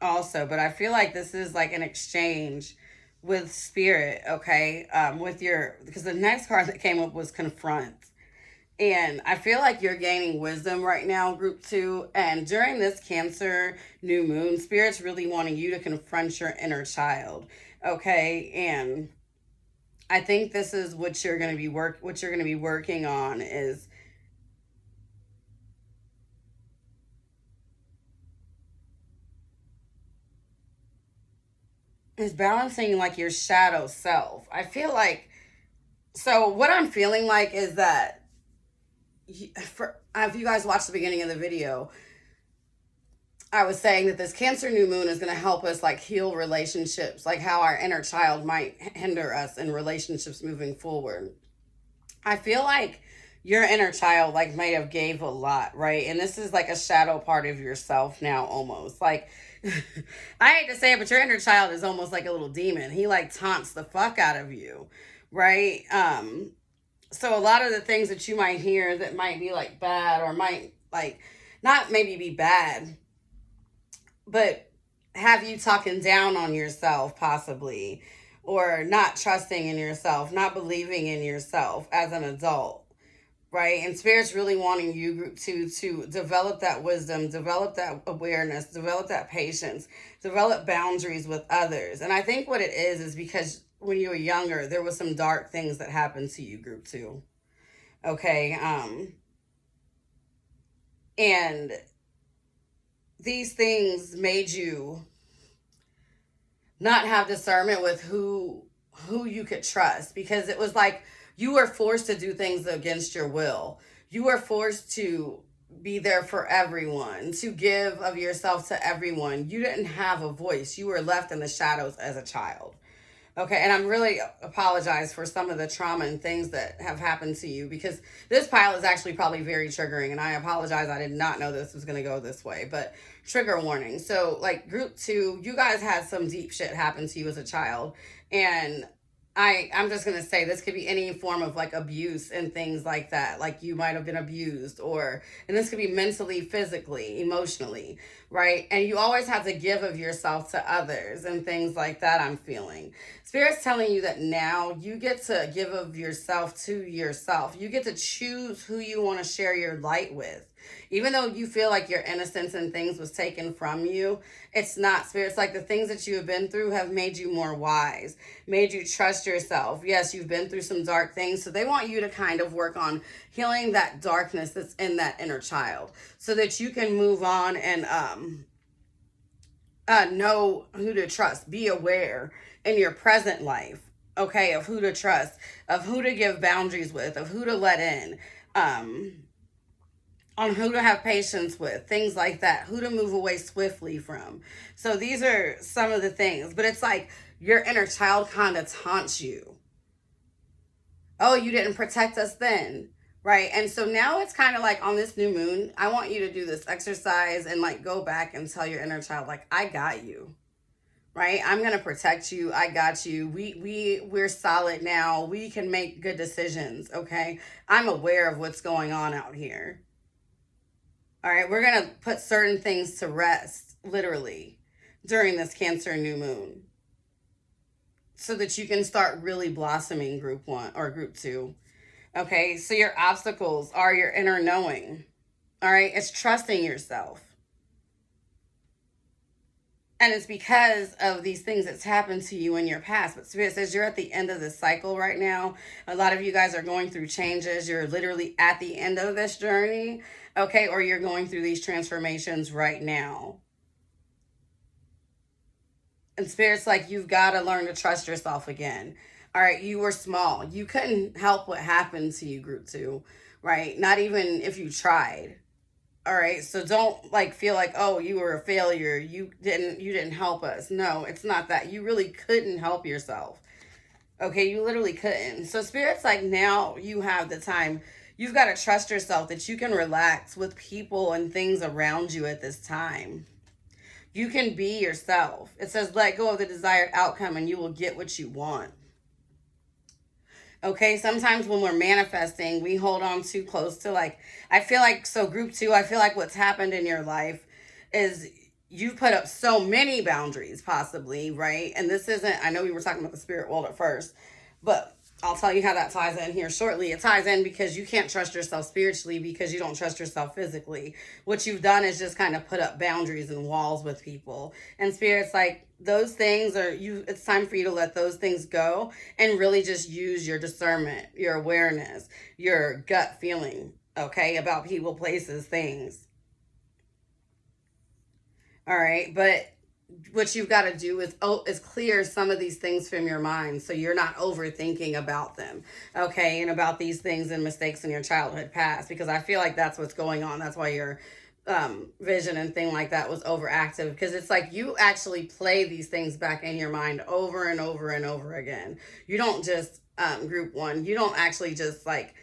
also, but I feel like this is like an exchange with spirit, okay? With your, because the next card that came up was confront. And I feel like you're gaining wisdom right now, group 2. And during this Cancer new moon, spirit's really wanting you to confront your inner child, okay? And I think this is what you're going to be working on is balancing like your shadow self. I feel like, so what I'm feeling like is that if you guys watched the beginning of the video, I was saying that this Cancer new moon is going to help us like heal relationships, like how our inner child might hinder us in relationships moving forward. I feel like your inner child like might have gave a lot, right? And this is like a shadow part of yourself now, almost like I hate to say it, but your inner child is almost like a little demon. He like taunts the fuck out of you, right? So a lot of the things that you might hear that might be like bad or might like not maybe be bad, but have you talking down on yourself possibly, or not trusting in yourself, not believing in yourself as an adult, right? And spirit's really wanting you to develop that wisdom, develop that awareness, develop that patience, develop boundaries with others. And I think what it is because when you were younger, there was some dark things that happened to you, group 2. Okay. And these things made you not have discernment with who you could trust, because it was like you were forced to do things against your will. You were forced to be there for everyone, to give of yourself to everyone. You didn't have a voice. You were left in the shadows as a child. Okay, and I'm really apologize for some of the trauma and things that have happened to you, because this pile is actually probably very triggering, and I apologize. I did not know this was going to go this way, but trigger warning. So like group 2, you guys had some deep shit happen to you as a child, and I'm just going to say this could be any form of like abuse and things like that. Like you might have been abused, and this could be mentally, physically, emotionally, right? And you always have to give of yourself to others and things like that, I'm feeling. Spirit's telling you that now you get to give of yourself to yourself. You get to choose who you want to share your light with. Even though you feel like your innocence and things was taken from you, it's not. Spirit's like the things that you have been through have made you more wise, made you trust yourself. Yes, you've been through some dark things, so they want you to kind of work on healing that darkness that's in that inner child so that you can move on and know who to trust. Be aware in your present life, okay, of who to trust, of who to give boundaries with, of who to let in, on who to have patience with, things like that, who to move away swiftly from. So these are some of the things, but it's like your inner child kind of taunts you. Oh, you didn't protect us then, right? And so now it's kind of like on this new moon, I want you to do this exercise and like go back and tell your inner child, like, I got you, right? I'm going to protect you. I got you. We're solid now. We can make good decisions, okay? I'm aware of what's going on out here. All right, we're going to put certain things to rest, literally, during this Cancer new moon so that you can start really blossoming group 1 or group 2. Okay, so your obstacles are your inner knowing. All right, it's trusting yourself. And it's because of these things that's happened to you in your past. But Spirit says you're at the end of this cycle right now. A lot of you guys are going through changes. You're literally at the end of this journey, okay? Or you're going through these transformations right now. And Spirit's like, you've got to learn to trust yourself again. All right, you were small. You couldn't help what happened to you, group 2, right? Not even if you tried. All right, so don't like feel like, oh, you were a failure, you didn't help us. No, it's not that. You really couldn't help yourself. Okay, you literally couldn't. So Spirit's like, now you have the time. You've got to trust yourself that you can relax with people and things around you at this time. You can be yourself. It says let go of the desired outcome and you will get what you want. Okay, sometimes when we're manifesting, we hold on too close to, like, I feel like, so group 2, I feel like what's happened in your life is you've put up so many boundaries, possibly, right? And this isn't, I know we were talking about the spirit world at first, but I'll tell you how that ties in here shortly. It ties in because you can't trust yourself spiritually because you don't trust yourself physically. What you've done is just kind of put up boundaries and walls with people. And Spirit's like, those things are you. It's time for you to let those things go and really just use your discernment, your awareness, your gut feeling, okay, about people, places, things. All right, but what you've got to do is clear some of these things from your mind so you're not overthinking about them, okay, and about these things and mistakes in your childhood past, because I feel like that's what's going on. That's why your vision and thing like that was overactive, because it's like you actually play these things back in your mind over and over and over again. You don't just group 1, you don't actually just like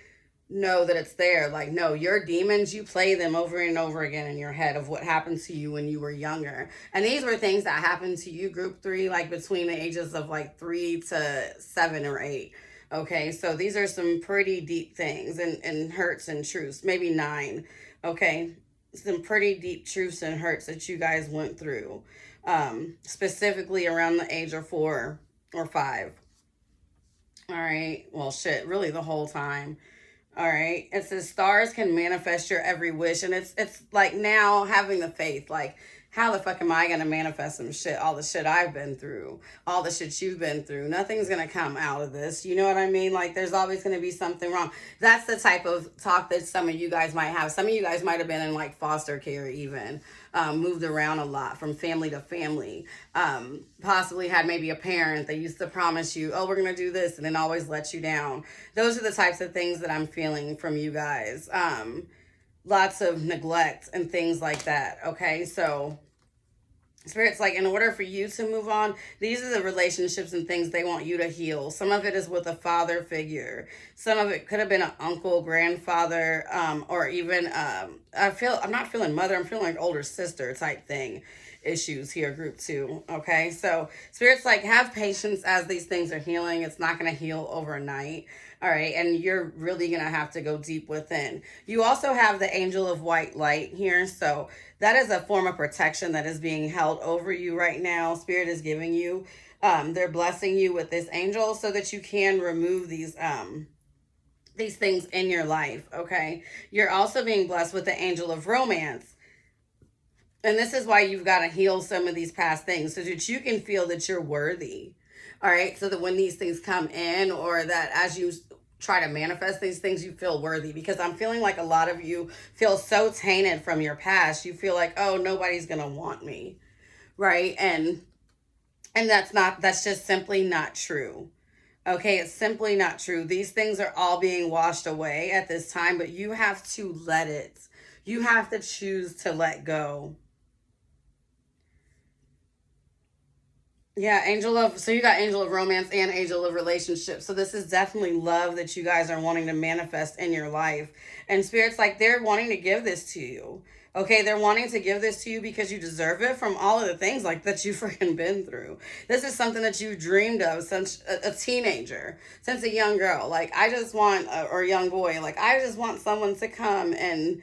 know that it's there. Like, no, your demons, you play them over and over again in your head of what happened to you when you were younger. And these were things that happened to you, group 3, like between the ages of like 3 to 7 or 8. Okay, so these are some pretty deep things and hurts and truths, maybe 9. Okay, some pretty deep truths and hurts that you guys went through, specifically around the age of 4 or 5. All right, well, shit, really the whole time. All right. It says stars can manifest your every wish. And it's like now having the faith, like, how the fuck am I going to manifest some shit? All the shit I've been through, all the shit you've been through. Nothing's going to come out of this. You know what I mean? Like, there's always going to be something wrong. That's the type of talk that some of you guys might have. Some of you guys might have been in like foster care even, moved around a lot from family to family, possibly had maybe a parent that used to promise you, oh, we're going to do this, and then always let you down. Those are the types of things that I'm feeling from you guys. Lots of neglect and things like that. Okay, so Spirit's like, in order for you to move on, these are the relationships and things they want you to heal. Some of it is with a father figure. Some of it could have been an uncle, grandfather, or even, I'm not feeling mother, I'm feeling like older sister type thing issues here, group 2. Okay, so Spirit's like, have patience as these things are healing. It's not going to heal overnight. All right, and you're really going to have to go deep within. You also have the angel of white light here, so that is a form of protection that is being held over you right now. Spirit is giving you, they're blessing you with this angel so that you can remove these things in your life, okay? You're also being blessed with the angel of romance. And this is why you've got to heal some of these past things so that you can feel that you're worthy. All right, so that when these things come in, or that as you try to manifest these things, you feel worthy, because I'm feeling like a lot of you feel so tainted from your past. You feel like, oh, nobody's gonna want me, right? And that's just simply not true. Okay, it's simply not true. These things are all being washed away at this time, but you have to let it. You have to choose to let go. Yeah, so you got angel of romance and angel of relationship. So this is definitely love that you guys are wanting to manifest in your life. And Spirit's like, they're wanting to give this to you. Okay, they're wanting to give this to you because you deserve it from all of the things like that you've freaking been through. This is something that you dreamed of since a teenager, since a young girl. Like, I just want, or a young boy, like, I just want someone to come and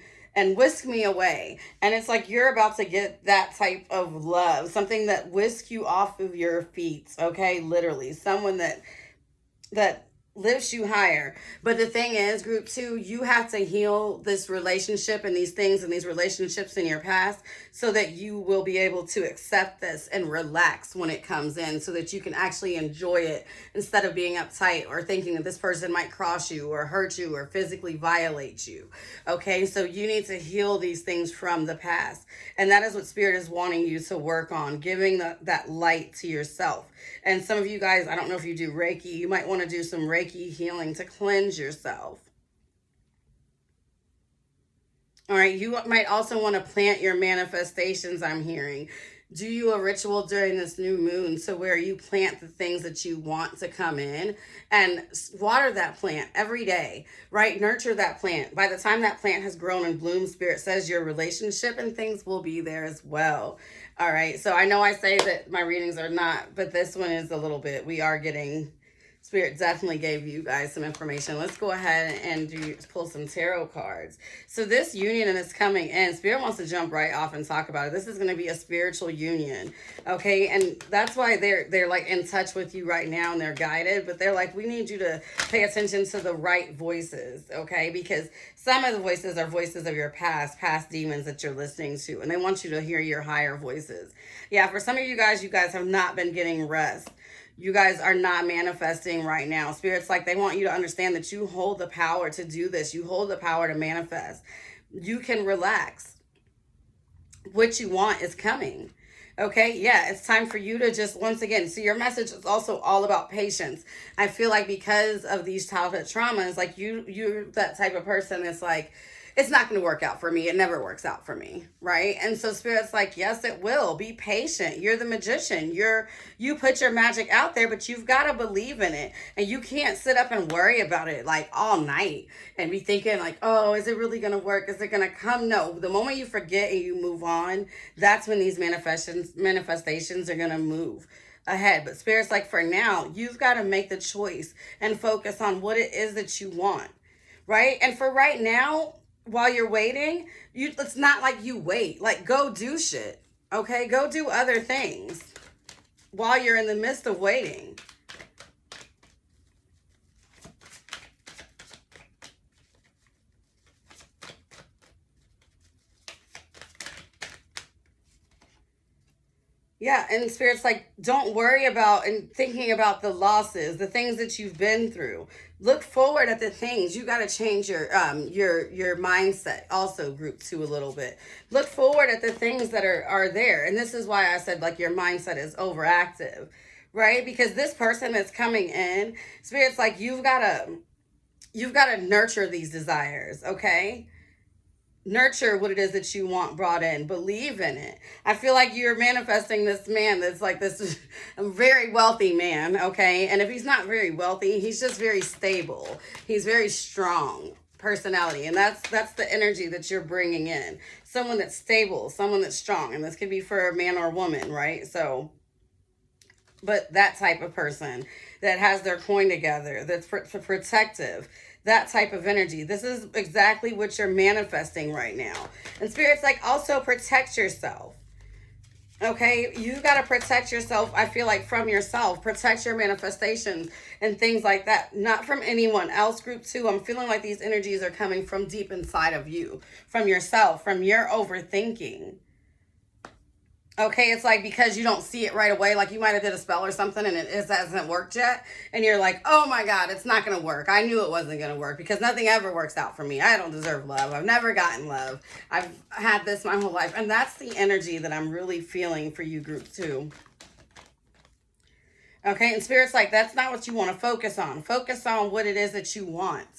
whisk me away. And it's like you're about to get that type of love, something that whisks you off of your feet, okay? Literally, someone that lifts you higher. But the thing is, group 2, you have to heal this relationship and these things and these relationships in your past so that you will be able to accept this and relax when it comes in, so that you can actually enjoy it instead of being uptight or thinking that this person might cross you or hurt you or physically violate you. Okay, so you need to heal these things from the past. And that is what Spirit is wanting you to work on, giving that light to yourself. And some of you guys, I don't know if you do Reiki, you might want to do some Reiki healing to cleanse yourself. All right, you might also want to plant your manifestations, I'm hearing. Do you a ritual during this new moon so where you plant the things that you want to come in and water that plant every day, right? Nurture that plant. By the time that plant has grown and bloomed, Spirit says your relationship and things will be there as well. All right, so I know I say that my readings are not, but this one is a little bit. We are getting, Spirit definitely gave you guys some information. Let's go ahead and pull some tarot cards. So this union and it's coming in, Spirit wants to jump right off and talk about it. This is going to be a spiritual union, okay? And that's why they're like in touch with you right now and they're guided, but they're like, we need you to pay attention to the right voices, okay? Because some of the voices are voices of your past demons that you're listening to, and they want you to hear your higher voices. Yeah, for some of you guys have not been getting rest. You guys are not manifesting right now. Spirit's like, they want you to understand that you hold the power to do this. You hold the power to manifest. You can relax. What you want is coming. Okay, yeah, it's time for you to just, once again, so your message is also all about patience. I feel like because of these childhood traumas, like you're that type of person that's like, it's not going to work out for me. It never works out for me, right? And so Spirit's like, yes, it will. Be patient. You're the magician. You put your magic out there, but you've got to believe in it. And you can't sit up and worry about it like all night and be thinking like, oh, is it really going to work? Is it going to come? No. The moment you forget and you move on, that's when these manifestations are going to move ahead. But Spirit's like, for now, you've got to make the choice and focus on what it is that you want, right? And for right now, while you're waiting, it's not like you wait. Like, go do shit, okay? Go do other things while you're in the midst of waiting. Yeah, and Spirit's like, don't worry about and thinking about the losses, the things that you've been through. Look forward at the things. You got to change your mindset. Also, group 2 a little bit. Look forward at the things that are there, and this is why I said like your mindset is overactive, right? Because this person that's coming in, Spirit's like, you've got to nurture these desires, okay? Nurture what it is that you want brought in. Believe in it. I feel like you're manifesting this man that's like this a very wealthy man, okay? And if he's not very wealthy, he's just very stable. He's very strong personality, and that's the energy that you're bringing in. Someone that's stable, someone that's strong, and this could be for a man or a woman, right? So, but that type of person that has their coin together, that's protective, that type of energy. This is exactly what you're manifesting right now. And Spirit's like, also protect yourself. Okay, you got to protect yourself, I feel like, from yourself. Protect your manifestations and things like that. Not from anyone else, group 2. I'm feeling like these energies are coming from deep inside of you, from yourself, from your overthinking. Okay, it's like because you don't see it right away, like you might have did a spell or something and it hasn't worked yet. And you're like, oh my God, it's not going to work. I knew it wasn't going to work because nothing ever works out for me. I don't deserve love. I've never gotten love. I've had this my whole life. And that's the energy that I'm really feeling for you, group 2. Okay, and Spirit's like, that's not what you want to focus on. Focus on what it is that you want.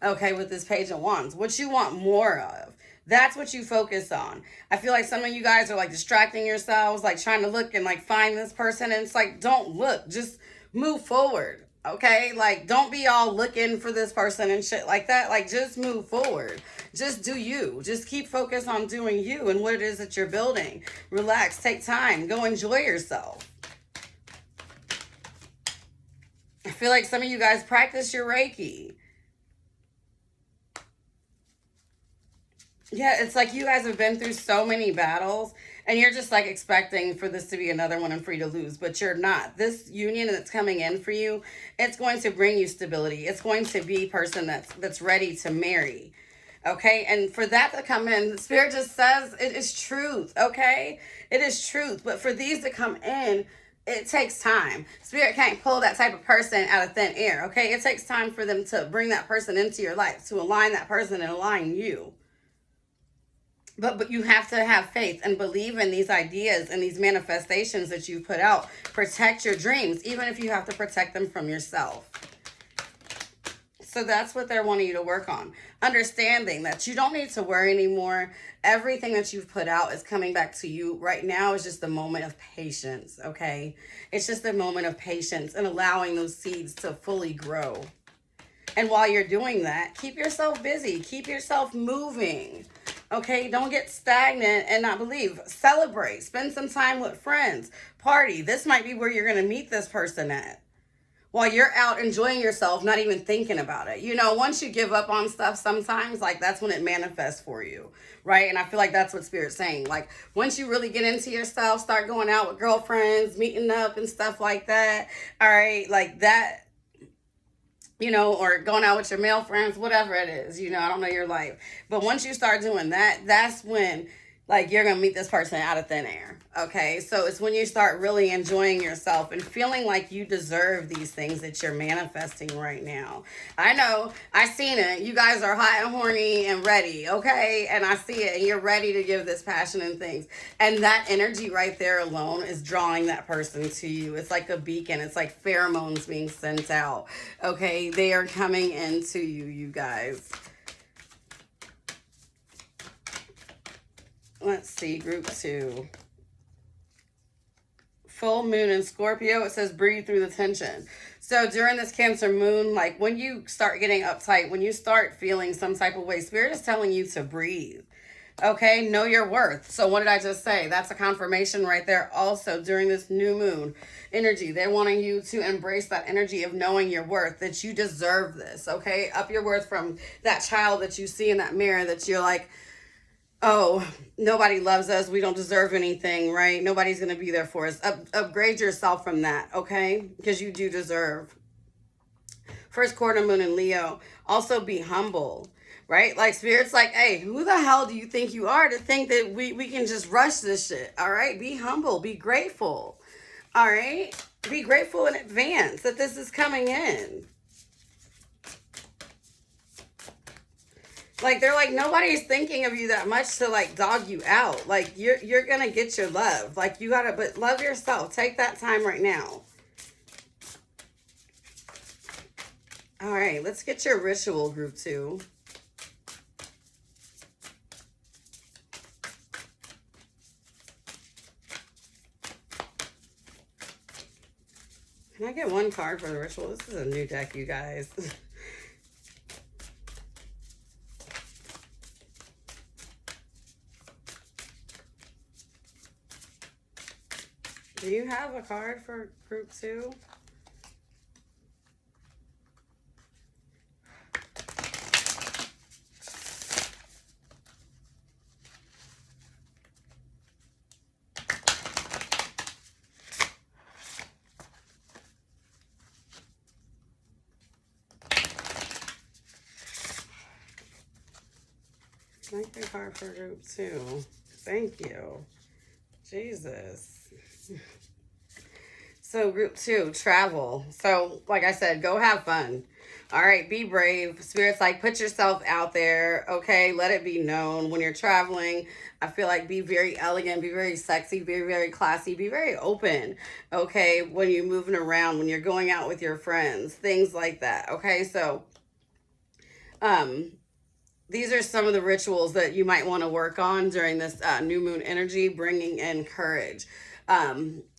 Okay, with this Page of Wands. What you want more of. That's what you focus on. I feel like some of you guys are like distracting yourselves, like trying to look and like find this person. And it's like, don't look, just move forward. Okay. Like, don't be all looking for this person and shit like that. Like, just move forward. Just do you. Just keep focused on doing you and what it is that you're building. Relax, take time, go enjoy yourself. I feel like some of you guys practice your Reiki. Yeah, it's like you guys have been through so many battles And you're just like expecting for this to be another one and for you to lose, but you're not. This union that's coming in for you, it's going to bring you stability. It's going to be a person that's ready to marry. Okay, and for that to come in, the Spirit just says it is truth. Okay, it is truth. But for these to come in, it takes time. Spirit can't pull that type of person out of thin air. Okay, it takes time for them to bring that person into your life, to align that person and align you. But you have to have faith and believe in these ideas and these manifestations that you put out. Protect your dreams, even if you have to protect them from yourself. So that's what they're wanting you to work on. Understanding that you don't need to worry anymore. Everything that you've put out is coming back to you. Right now is just a moment of patience, okay? It's just a moment of patience and allowing those seeds to fully grow. And while you're doing that, keep yourself busy. Keep yourself moving. Okay, don't get stagnant and not believe. Celebrate. Spend some time with friends. Party. This might be where you're going to meet this person at. While you're out enjoying yourself, not even thinking about it. You know, once you give up on stuff sometimes, like that's when it manifests for you, right? And I feel like that's what Spirit's saying. Like once you really get into yourself, start going out with girlfriends, meeting up and stuff like that. All right, like that. You know, or going out with your male friends, whatever it is, you know, I don't know your life. But once you start doing that, that's when, like, you're going to meet this person out of thin air, okay? So it's when you start really enjoying yourself and feeling like you deserve these things that you're manifesting right now. I know, I seen it. You guys are hot and horny and ready, okay? And I see it, and you're ready to give this passion and things. And that energy right there alone is drawing that person to you. It's like a beacon. It's like pheromones being sent out, okay? They are coming into you, you guys. Let's see, group 2. Full moon in Scorpio, it says breathe through the tension. So during this Cancer moon, like when you start getting uptight, when you start feeling some type of way, Spirit is telling you to breathe. Okay, know your worth. So what did I just say? That's a confirmation right there. Also, during this new moon energy, they're wanting you to embrace that energy of knowing your worth, that you deserve this. Okay, up your worth from that child that you see in that mirror that you're like, oh, nobody loves us. We don't deserve anything, right? Nobody's going to be there for us. Upgrade yourself from that, okay? Because you do deserve. First quarter moon in Leo. Also be humble, right? Like Spirit's like, hey, who the hell do you think you are to think that we can just rush this shit, all right? Be humble. Be grateful, all right? Be grateful in advance that this is coming in. Like, they're like, nobody's thinking of you that much to, like, dog you out. Like, you're going to get your love. Like, you got to, but love yourself. Take that time right now. All right, let's get your ritual, group 2. Can I get one card for the ritual? This is a new deck, you guys. Do you have a card for group 2? Make a card for group 2. Thank you. Jesus. So group 2, travel. So like I said, go have fun. All right, be brave. Spirit's like, put yourself out there, okay? Let it be known. When you're traveling, I feel like be very elegant, be very sexy, be very classy, be very open, okay? When you're moving around, when you're going out with your friends, things like that, okay? So, these are some of the rituals that you might want to work on during this new moon energy, bringing in courage,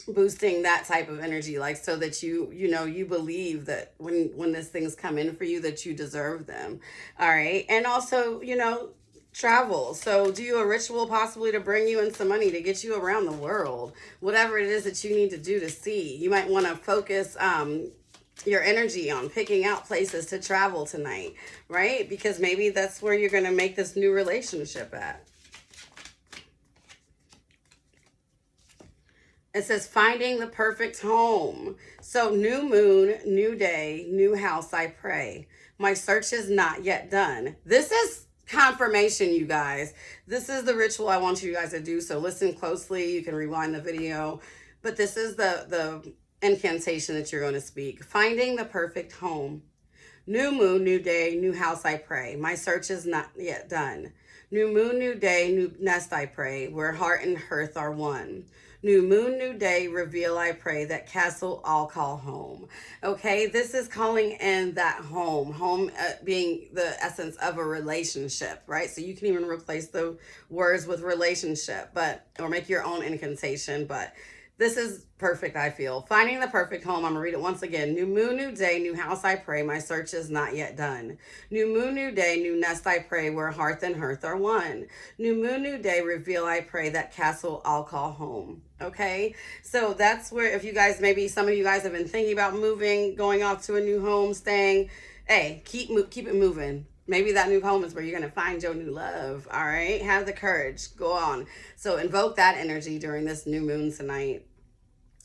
boosting that type of energy, like so that you know, you believe that when this things come in for you, that you deserve them. All right. And also, you know, travel. So do a ritual possibly to bring you in some money, to get you around the world, whatever it is that you need to do to see. You might want to focus your energy on picking out places to travel tonight, right? Because maybe that's where you're going to make this new relationship at. It says finding the perfect home. So new moon, new day, new house I pray. My search is not yet done. This is confirmation, you guys. This is the ritual I want you guys to do. So listen closely. You can rewind the video. But this is the incantation that you're going to speak. Finding the perfect home. New moon, new day, new house I pray. My search is not yet done. New moon, new day, new nest I pray, where heart and hearth are one. New moon, new day, reveal I pray, that castle I'll call home. Okay, this is calling in that home. Home being the essence of a relationship, right? So you can even replace the words with relationship, or make your own incantation, but this is perfect, I feel. Finding the perfect home. I'm going to read it once again. New moon, new day, new house I pray. My search is not yet done. New moon, new day, new nest I pray, where hearth and hearth are one. New moon, new day, reveal I pray, that castle I'll call home. Okay? So that's where, if you guys, maybe some of you guys have been thinking about moving, going off to a new home, staying, hey, keep it moving. Maybe that new home is where you're going to find your new love. All right. Have the courage. Go on. So invoke that energy during this new moon tonight.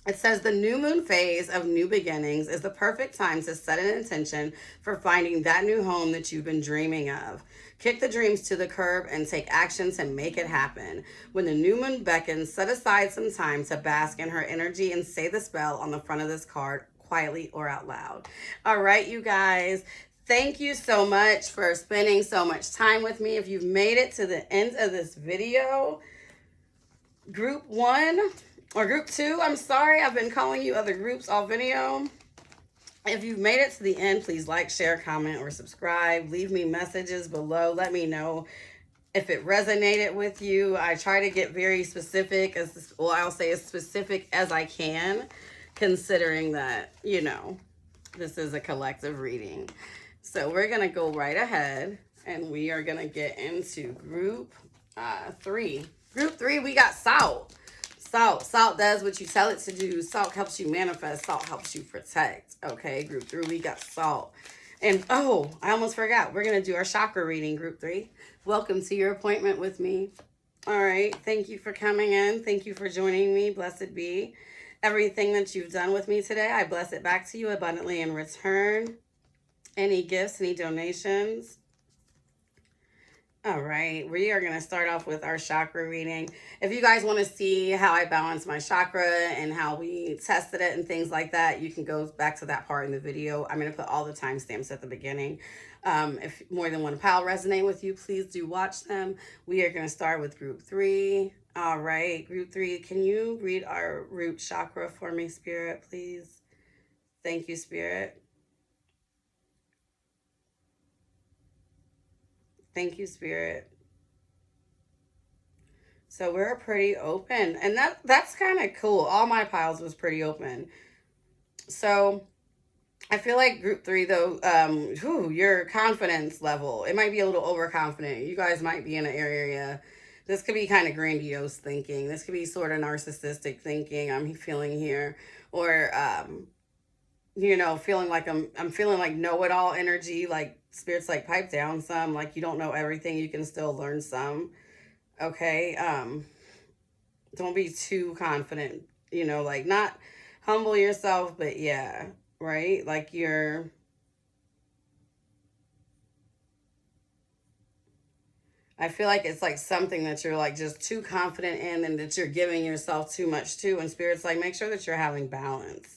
It says the new moon phase of new beginnings is the perfect time to set an intention for finding that new home that you've been dreaming of. Kick the dreams to the curb and take action to make it happen. When the new moon beckons, set aside some time to bask in her energy and say the spell on the front of this card quietly or out loud. All right, you guys. Thank you so much for spending so much time with me. If you've made it to the end of this video, group 1 or group 2, I'm sorry, I've been calling you other groups all video. If you've made it to the end, please like, share, comment, or subscribe. Leave me messages below. Let me know if it resonated with you. I try to get very specific, I'll say as specific as I can, considering that, this is a collective reading. So we're going to go right ahead and we are going to get into group 3. Group 3, we got salt. Salt does what you tell it to do. Salt helps you manifest. Salt helps you protect. Okay, group 3, we got salt. And oh, I almost forgot. We're going to do our chakra reading, group 3. Welcome to your appointment with me. All right, thank you for coming in. Thank you for joining me. Blessed be. Everything that you've done with me today, I bless it back to you abundantly in return. Any gifts, any donations? All right, we are going to start off with our chakra reading. If you guys want to see how I balance my chakra and how we tested it and things like that, you can go back to that part in the video. I'm going to put all the timestamps at the beginning. If more than one pile resonate with you, please do watch them. We are going to start with group 3. All right, group 3, can you read our root chakra for me, Spirit, please? Thank you, Spirit. Thank you, Spirit. So we're pretty open, and that's kind of cool. All my piles was pretty open. So I feel like group 3, though, your confidence level, it might be a little overconfident. You guys might be in an area. This could be kind of grandiose thinking. This could be sort of narcissistic thinking I'm feeling here. Or, feeling like I'm feeling like know-it-all energy, like Spirit's like pipe down some, like you don't know everything, you can still learn some. Okay, don't be too confident, like not humble yourself, but yeah, right? Like I feel like it's like something that you're like just too confident in and that you're giving yourself too much to, and Spirit's like, make sure that you're having balance.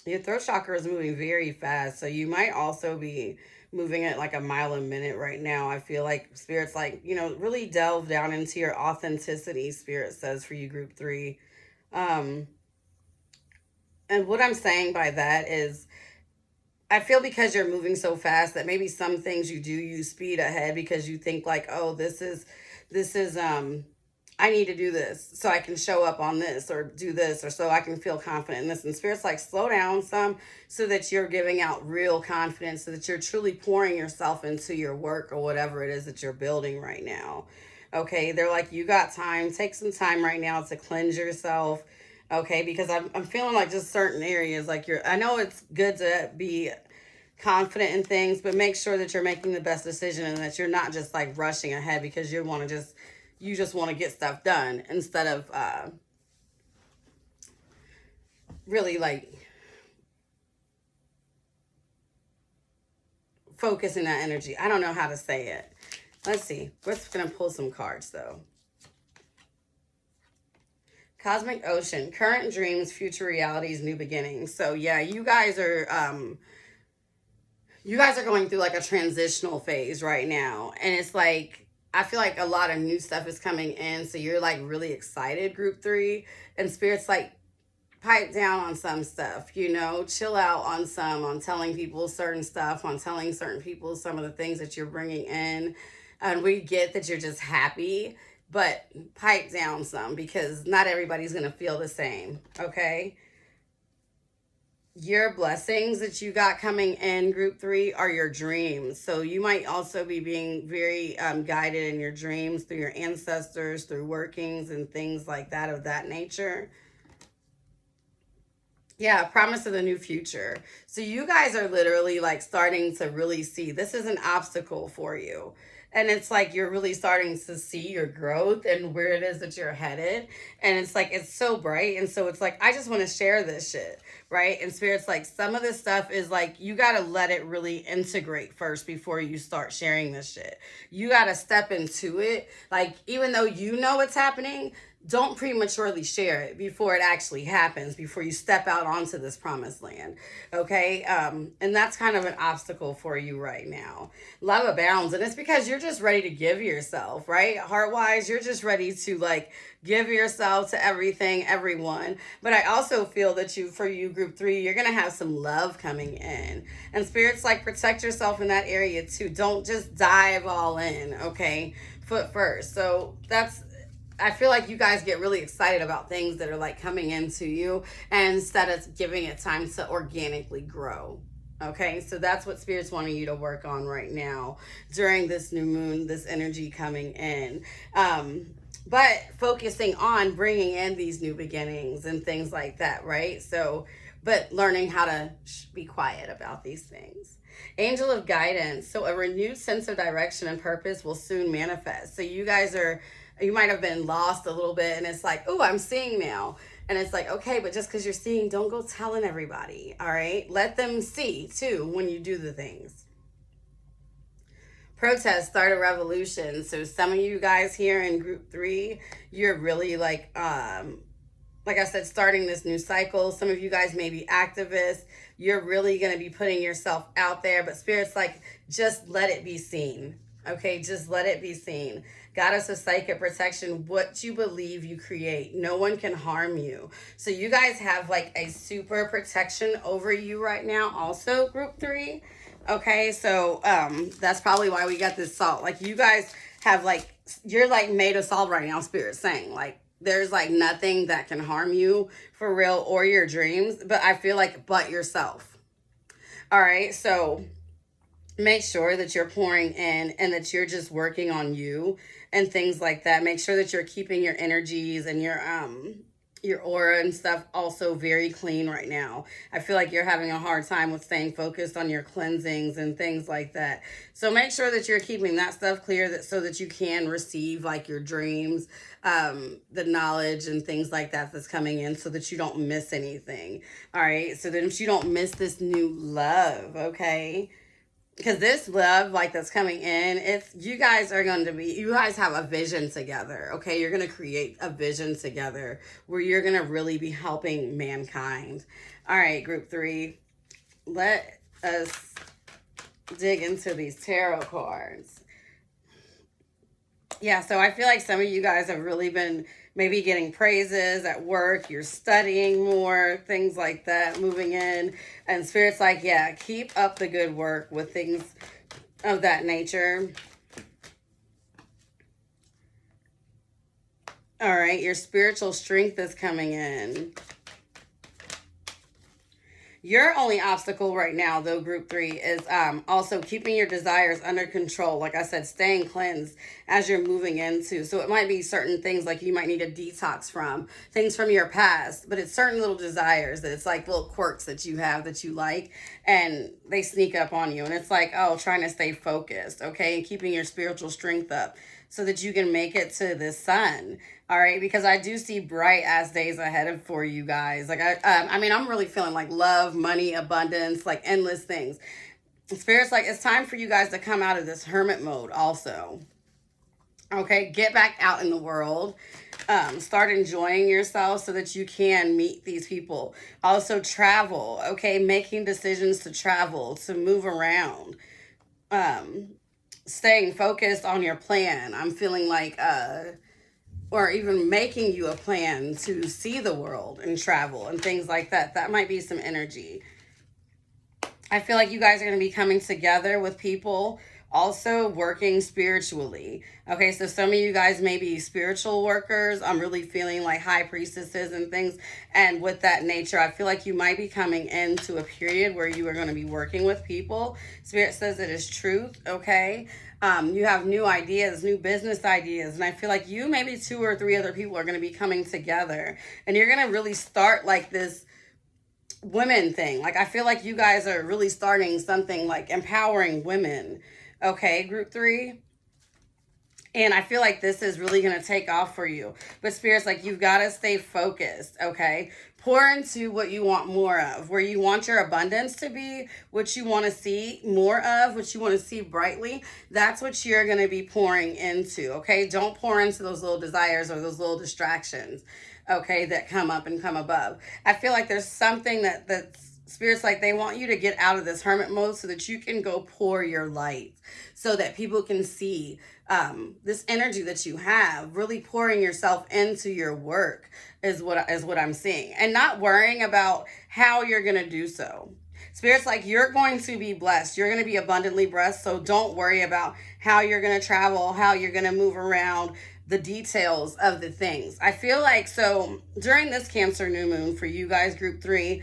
Your throat chakra is moving very fast, so you might also be moving at like a mile a minute right now. I feel like Spirit's like, really delve down into your authenticity, Spirit says for you, group 3. And what I'm saying by that is, I feel because you're moving so fast that maybe some things you do use speed ahead because you think like, oh, this is I need to do this so I can show up on this or do this or so I can feel confident in this. And Spirit's like, slow down some so that you're giving out real confidence, so that you're truly pouring yourself into your work or whatever it is that you're building right now. Okay, they're like, you got time. Take some time right now to cleanse yourself. Okay, because I'm feeling like just certain areas, like I know it's good to be confident in things, but make sure that you're making the best decision and that you're not just like rushing ahead because you just want to get stuff done instead of really like focusing that energy. I don't know how to say it. Let's see. We're just going to pull some cards though. Cosmic Ocean, current dreams, future realities, new beginnings. So yeah, you guys are going through like a transitional phase right now. And it's like, I feel like a lot of new stuff is coming in. So you're like really excited, group 3. And Spirit's like, pipe down on some stuff, you know, chill out on telling people certain stuff, on telling certain people some of the things that you're bringing in. And we get that you're just happy, but pipe down some because not everybody's going to feel the same. Okay. Your blessings that you got coming in, group 3, are your dreams. So you might also be being very guided in your dreams through your ancestors, through workings and things like that of that nature. Yeah, promise of the new future. So you guys are literally like starting to really see this is an obstacle for you. And it's like you're really starting to see your growth and where it is that you're headed. And it's like, it's so bright. And so it's like, I just want to share this shit, right? And Spirit's like, some of this stuff is like, you got to let it really integrate first before you start sharing this shit. You got to step into it. Like, even though you know what's happening, don't prematurely share it before it actually happens, before you step out onto this promised land. Okay. And that's kind of an obstacle for you right now. Love abounds. And it's because you're just ready to give yourself, right? Heart wise, you're just ready to like give yourself to everything, everyone. But I also feel that for you, group 3, you're going to have some love coming in. And Spirit's like, protect yourself in that area too. Don't just dive all in. Okay. Foot first. So I feel like you guys get really excited about things that are like coming into you, and instead of giving it time to organically grow. Okay, so that's what Spirit's wanting you to work on right now during this new moon, this energy coming in. But focusing on bringing in these new beginnings and things like that, right? So, but learning how to be quiet about these things. Angel of guidance. So a renewed sense of direction and purpose will soon manifest. So you might have been lost a little bit and it's like, oh, I'm seeing now. And it's like, okay, but just because you're seeing, don't go telling everybody. All right. Let them see too when you do the things. Protest, start a revolution. So some of you guys here in group 3, you're really like I said, starting this new cycle. Some of you guys may be activists. You're really going to be putting yourself out there, but Spirit's like, just let it be seen. Okay, just let it be seen. Goddess of psychic protection, what you believe you create. No one can harm you. So you guys have like a super protection over you right now also, group 3. Okay, so that's probably why we got this salt. Like you guys have like, you're like made of salt right now, Spirit's saying. Like there's like nothing that can harm you for real or your dreams. But I feel like but yourself. All right, so make sure that you're pouring in and that you're just working on you and things like that. Make sure that you're keeping your energies and your aura and stuff also very clean right now. I feel like you're having a hard time with staying focused on your cleansings and things like that. So make sure that you're keeping that stuff clear so that you can receive like your dreams, the knowledge and things like that that's coming in so that you don't miss anything. All right. So that you don't miss this new love. Okay. Because this love like that's coming in, you guys have a vision together. Okay. You're going to create a vision together where you're going to really be helping mankind. All right, group 3, let us dig into these tarot cards. Yeah. So I feel like some of you guys have really been maybe getting praises at work, you're studying more, things like that, moving in. And Spirit's like, yeah, keep up the good work with things of that nature. All right, your spiritual strength is coming in. Your only obstacle right now, though, group 3, is also keeping your desires under control. Like I said, staying cleansed as you're moving into. So it might be certain things like you might need a detox from, things from your past, but it's certain little desires that it's like little quirks that you have that you like, and they sneak up on you. And it's like, oh, trying to stay focused, okay, and keeping your spiritual strength up so that you can make it to the sun. All right, because I do see bright ass days ahead for you guys. Like I mean, I'm really feeling like love, money, abundance, like endless things. Spirit's like, it's time for you guys to come out of this hermit mode also. Okay, get back out in the world. Start enjoying yourself so that you can meet these people. Also travel, okay, making decisions to travel, to move around. Staying focused on your plan. I'm feeling like or even making you a plan to see the world and travel and things like that. That might be some energy. I feel like you guys are going to be coming together with people, also working spiritually. Okay, so some of you guys may be spiritual workers. I'm really feeling like high priestesses and things. And with that nature, I feel like you might be coming into a period where you are going to be working with people. Spirit says it is truth, okay? You have new ideas, new business ideas. And I feel like you, maybe 2 or 3 other people are going to be coming together. And you're going to really start like this women thing. Like I feel like you guys are really starting something like empowering women. Okay, group 3. And I feel like this is really going to take off for you. But Spirit's like, you've got to stay focused, okay? Pour into what you want more of, where you want your abundance to be, what you want to see more of, what you want to see brightly. That's what you're going to be pouring into, okay? Don't pour into those little desires or those little distractions, okay, that come up and come above. I feel like there's something that Spirit's like, they want you to get out of this hermit mode so that you can go pour your light, so that people can see this energy that you have, really pouring yourself into your work is what I'm seeing, and not worrying about how you're going to do so. Spirit's like, you're going to be blessed. You're going to be abundantly blessed. So don't worry about how you're going to travel, how you're going to move around, the details of the things. I feel like, so during this Cancer new moon for you guys, group 3,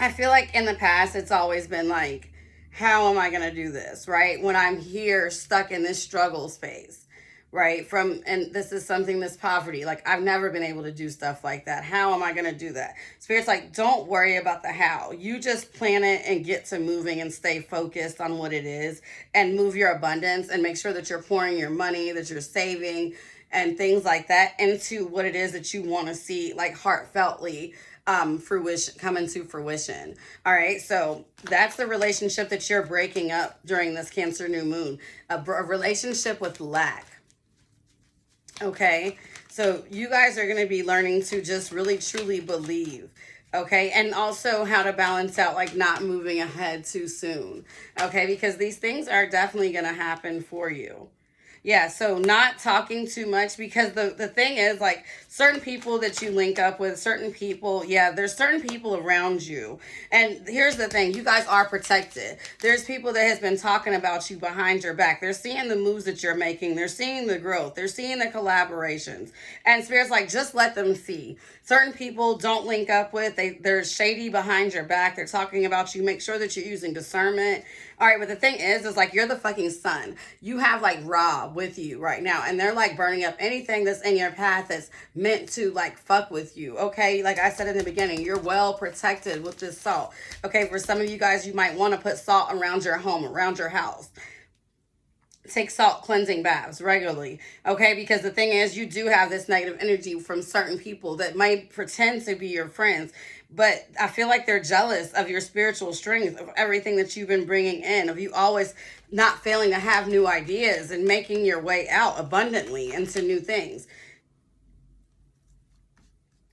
I feel like in the past, it's always been like, how am I going to do this, right? When I'm here stuck in this struggle space, right? And this is something, this poverty, like I've never been able to do stuff like that. How am I going to do that? Spirit's like, don't worry about the how. You just plan it and get to moving and stay focused on what it is and move your abundance and make sure that you're pouring your money, that you're saving and things like that into what it is that you want to see, like heartfeltly, fruition, coming to fruition. All right, so that's the relationship that you're breaking up during this Cancer new moon, a relationship with lack. Okay, so you guys are going to be learning to just really truly believe, okay, and also how to balance out like not moving ahead too soon, okay, because these things are definitely going to happen for you. Yeah, so not talking too much, because the thing is, like, certain people that you link up with, certain people, yeah, there's certain people around you. And here's the thing, you guys are protected. There's people that has been talking about you behind your back. They're seeing the moves that you're making. They're seeing the growth. They're seeing the collaborations. And Spirit's like, just let them see. Certain people don't link up with. They're shady behind your back. They're talking about you. Make sure that you're using discernment. All right, but the thing is like, you're the fucking sun. You have like Rob with you right now, and they're like burning up anything that's in your path that's meant to like fuck with you, okay? Like I said in the beginning, you're well protected with this salt, okay? For some of you guys, you might want to put salt around your home, around your house. Take salt cleansing baths regularly, okay? Because the thing is, you do have this negative energy from certain people that might pretend to be your friends, but I feel like they're jealous of your spiritual strength, of everything that you've been bringing in, of you always not failing to have new ideas and making your way out abundantly into new things.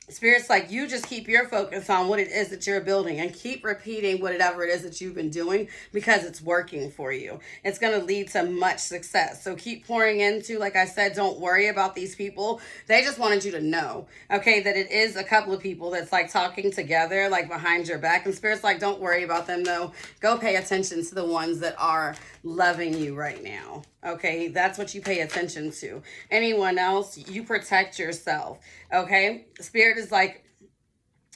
Spirit's like, you just keep your focus on what it is that you're building and keep repeating whatever it is that you've been doing, because it's working for you. It's going to lead to much success. So keep pouring into, like I said, don't worry about these people. They just wanted you to know, okay, that it is a couple of people that's like talking together, like behind your back. And Spirit's like, don't worry about them though. Go pay attention to the ones that are loving you right now. Okay, that's what you pay attention to. Anyone else, you protect yourself. Okay, Spirit is like,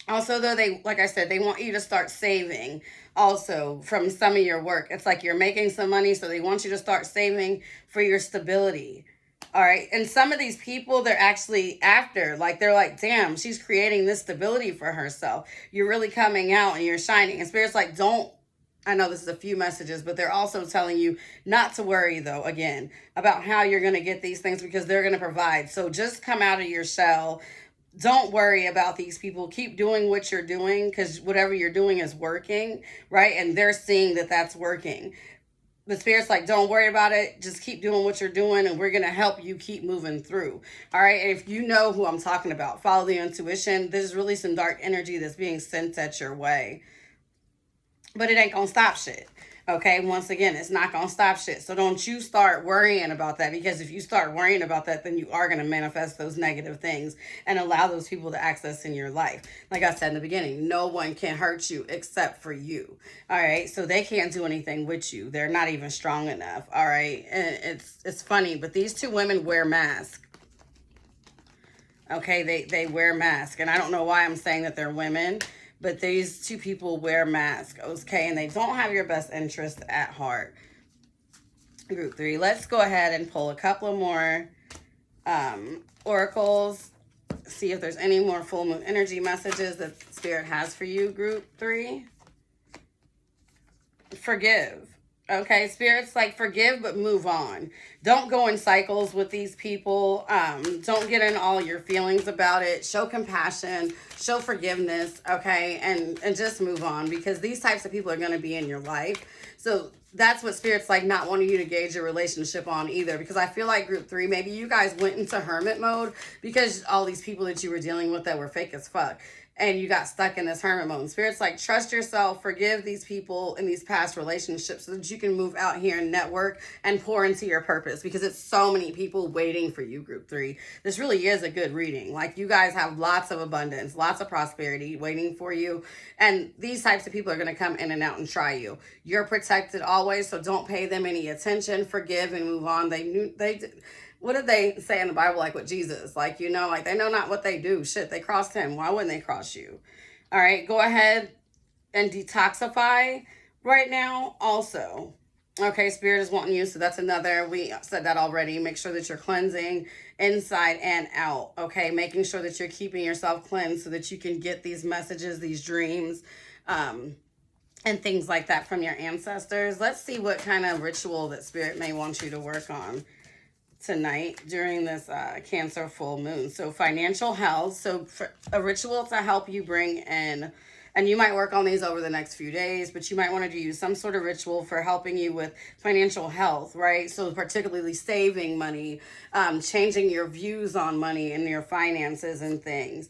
Also, though, they, like I said, they want you to start saving also from some of your work. It's like you're making some money, so they want you to start saving for your stability. All right. And some of these people, they're actually after, like, they're like, damn, she's creating this stability for herself. You're really coming out and you're shining. And Spirit's like, don't. I know this is a few messages, but they're also telling you not to worry, though, again, about how you're going to get these things because they're going to provide. So just come out of your shell. Don't worry about these people. Keep doing what you're doing because whatever you're doing is working, right? And they're seeing that that's working. The Spirit's like, don't worry about it. Just keep doing what you're doing, and we're going to help you keep moving through. All right. And if you know who I'm talking about, follow the intuition. There's really some dark energy that's being sent at your way, but it ain't going to stop shit. Okay, once again, it's not going to stop shit. So don't you start worrying about that, because if you start worrying about that, then you are going to manifest those negative things and allow those people to access in your life. Like I said in the beginning, no one can hurt you except for you. All right, so they can't do anything with you. They're not even strong enough. All right, and it's funny, but these two women wear masks. Okay, they wear masks, and I don't know why I'm saying that they're women, but these two people wear masks, okay, and they don't have your best interest at heart. Group 3, let's go ahead and pull a couple of more oracles, see if there's any more full moon energy messages that Spirit has for you, Group 3. Forgive. Okay, Spirit's like, forgive, but move on. Don't go in cycles with these people. Don't get in all your feelings about it. Show compassion, show forgiveness, okay, and just move on, because these types of people are going to be in your life. So that's what Spirit's like not wanting you to gauge your relationship on either, because I feel like Group 3, maybe you guys went into hermit mode because all these people that you were dealing with that were fake as fuck, and you got stuck in this hermit mode. Spirit's like, trust yourself, forgive these people in these past relationships so that you can move out here and network and pour into your purpose, because it's so many people waiting for you, Group 3. This really is a good reading. Like, you guys have lots of abundance, lots of prosperity waiting for you, and these types of people are going to come in and out and try you. You're protected always, so don't pay them any attention. Forgive and move on. What did they say in the Bible, like with Jesus? Like, you know, like, they know not what they do. Shit, they crossed him. Why wouldn't they cross you? All right, go ahead and detoxify right now also. Okay, Spirit is wanting you, so that's another, we said that already. Make sure that you're cleansing inside and out, okay? Making sure that you're keeping yourself cleansed so that you can get these messages, these dreams, and things like that from your ancestors. Let's see what kind of ritual that Spirit may want you to work on tonight during this Cancer full moon. So financial health, so for a ritual to help you bring in, and you might work on these over the next few days, but you might want to use some sort of ritual for helping you with financial health, right? So particularly saving money, changing your views on money and your finances and things.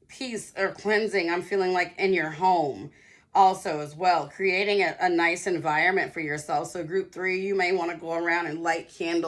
Peace or cleansing, I'm feeling like in your home also as well, creating a nice environment for yourself. So Group 3, you may want to go around and light candles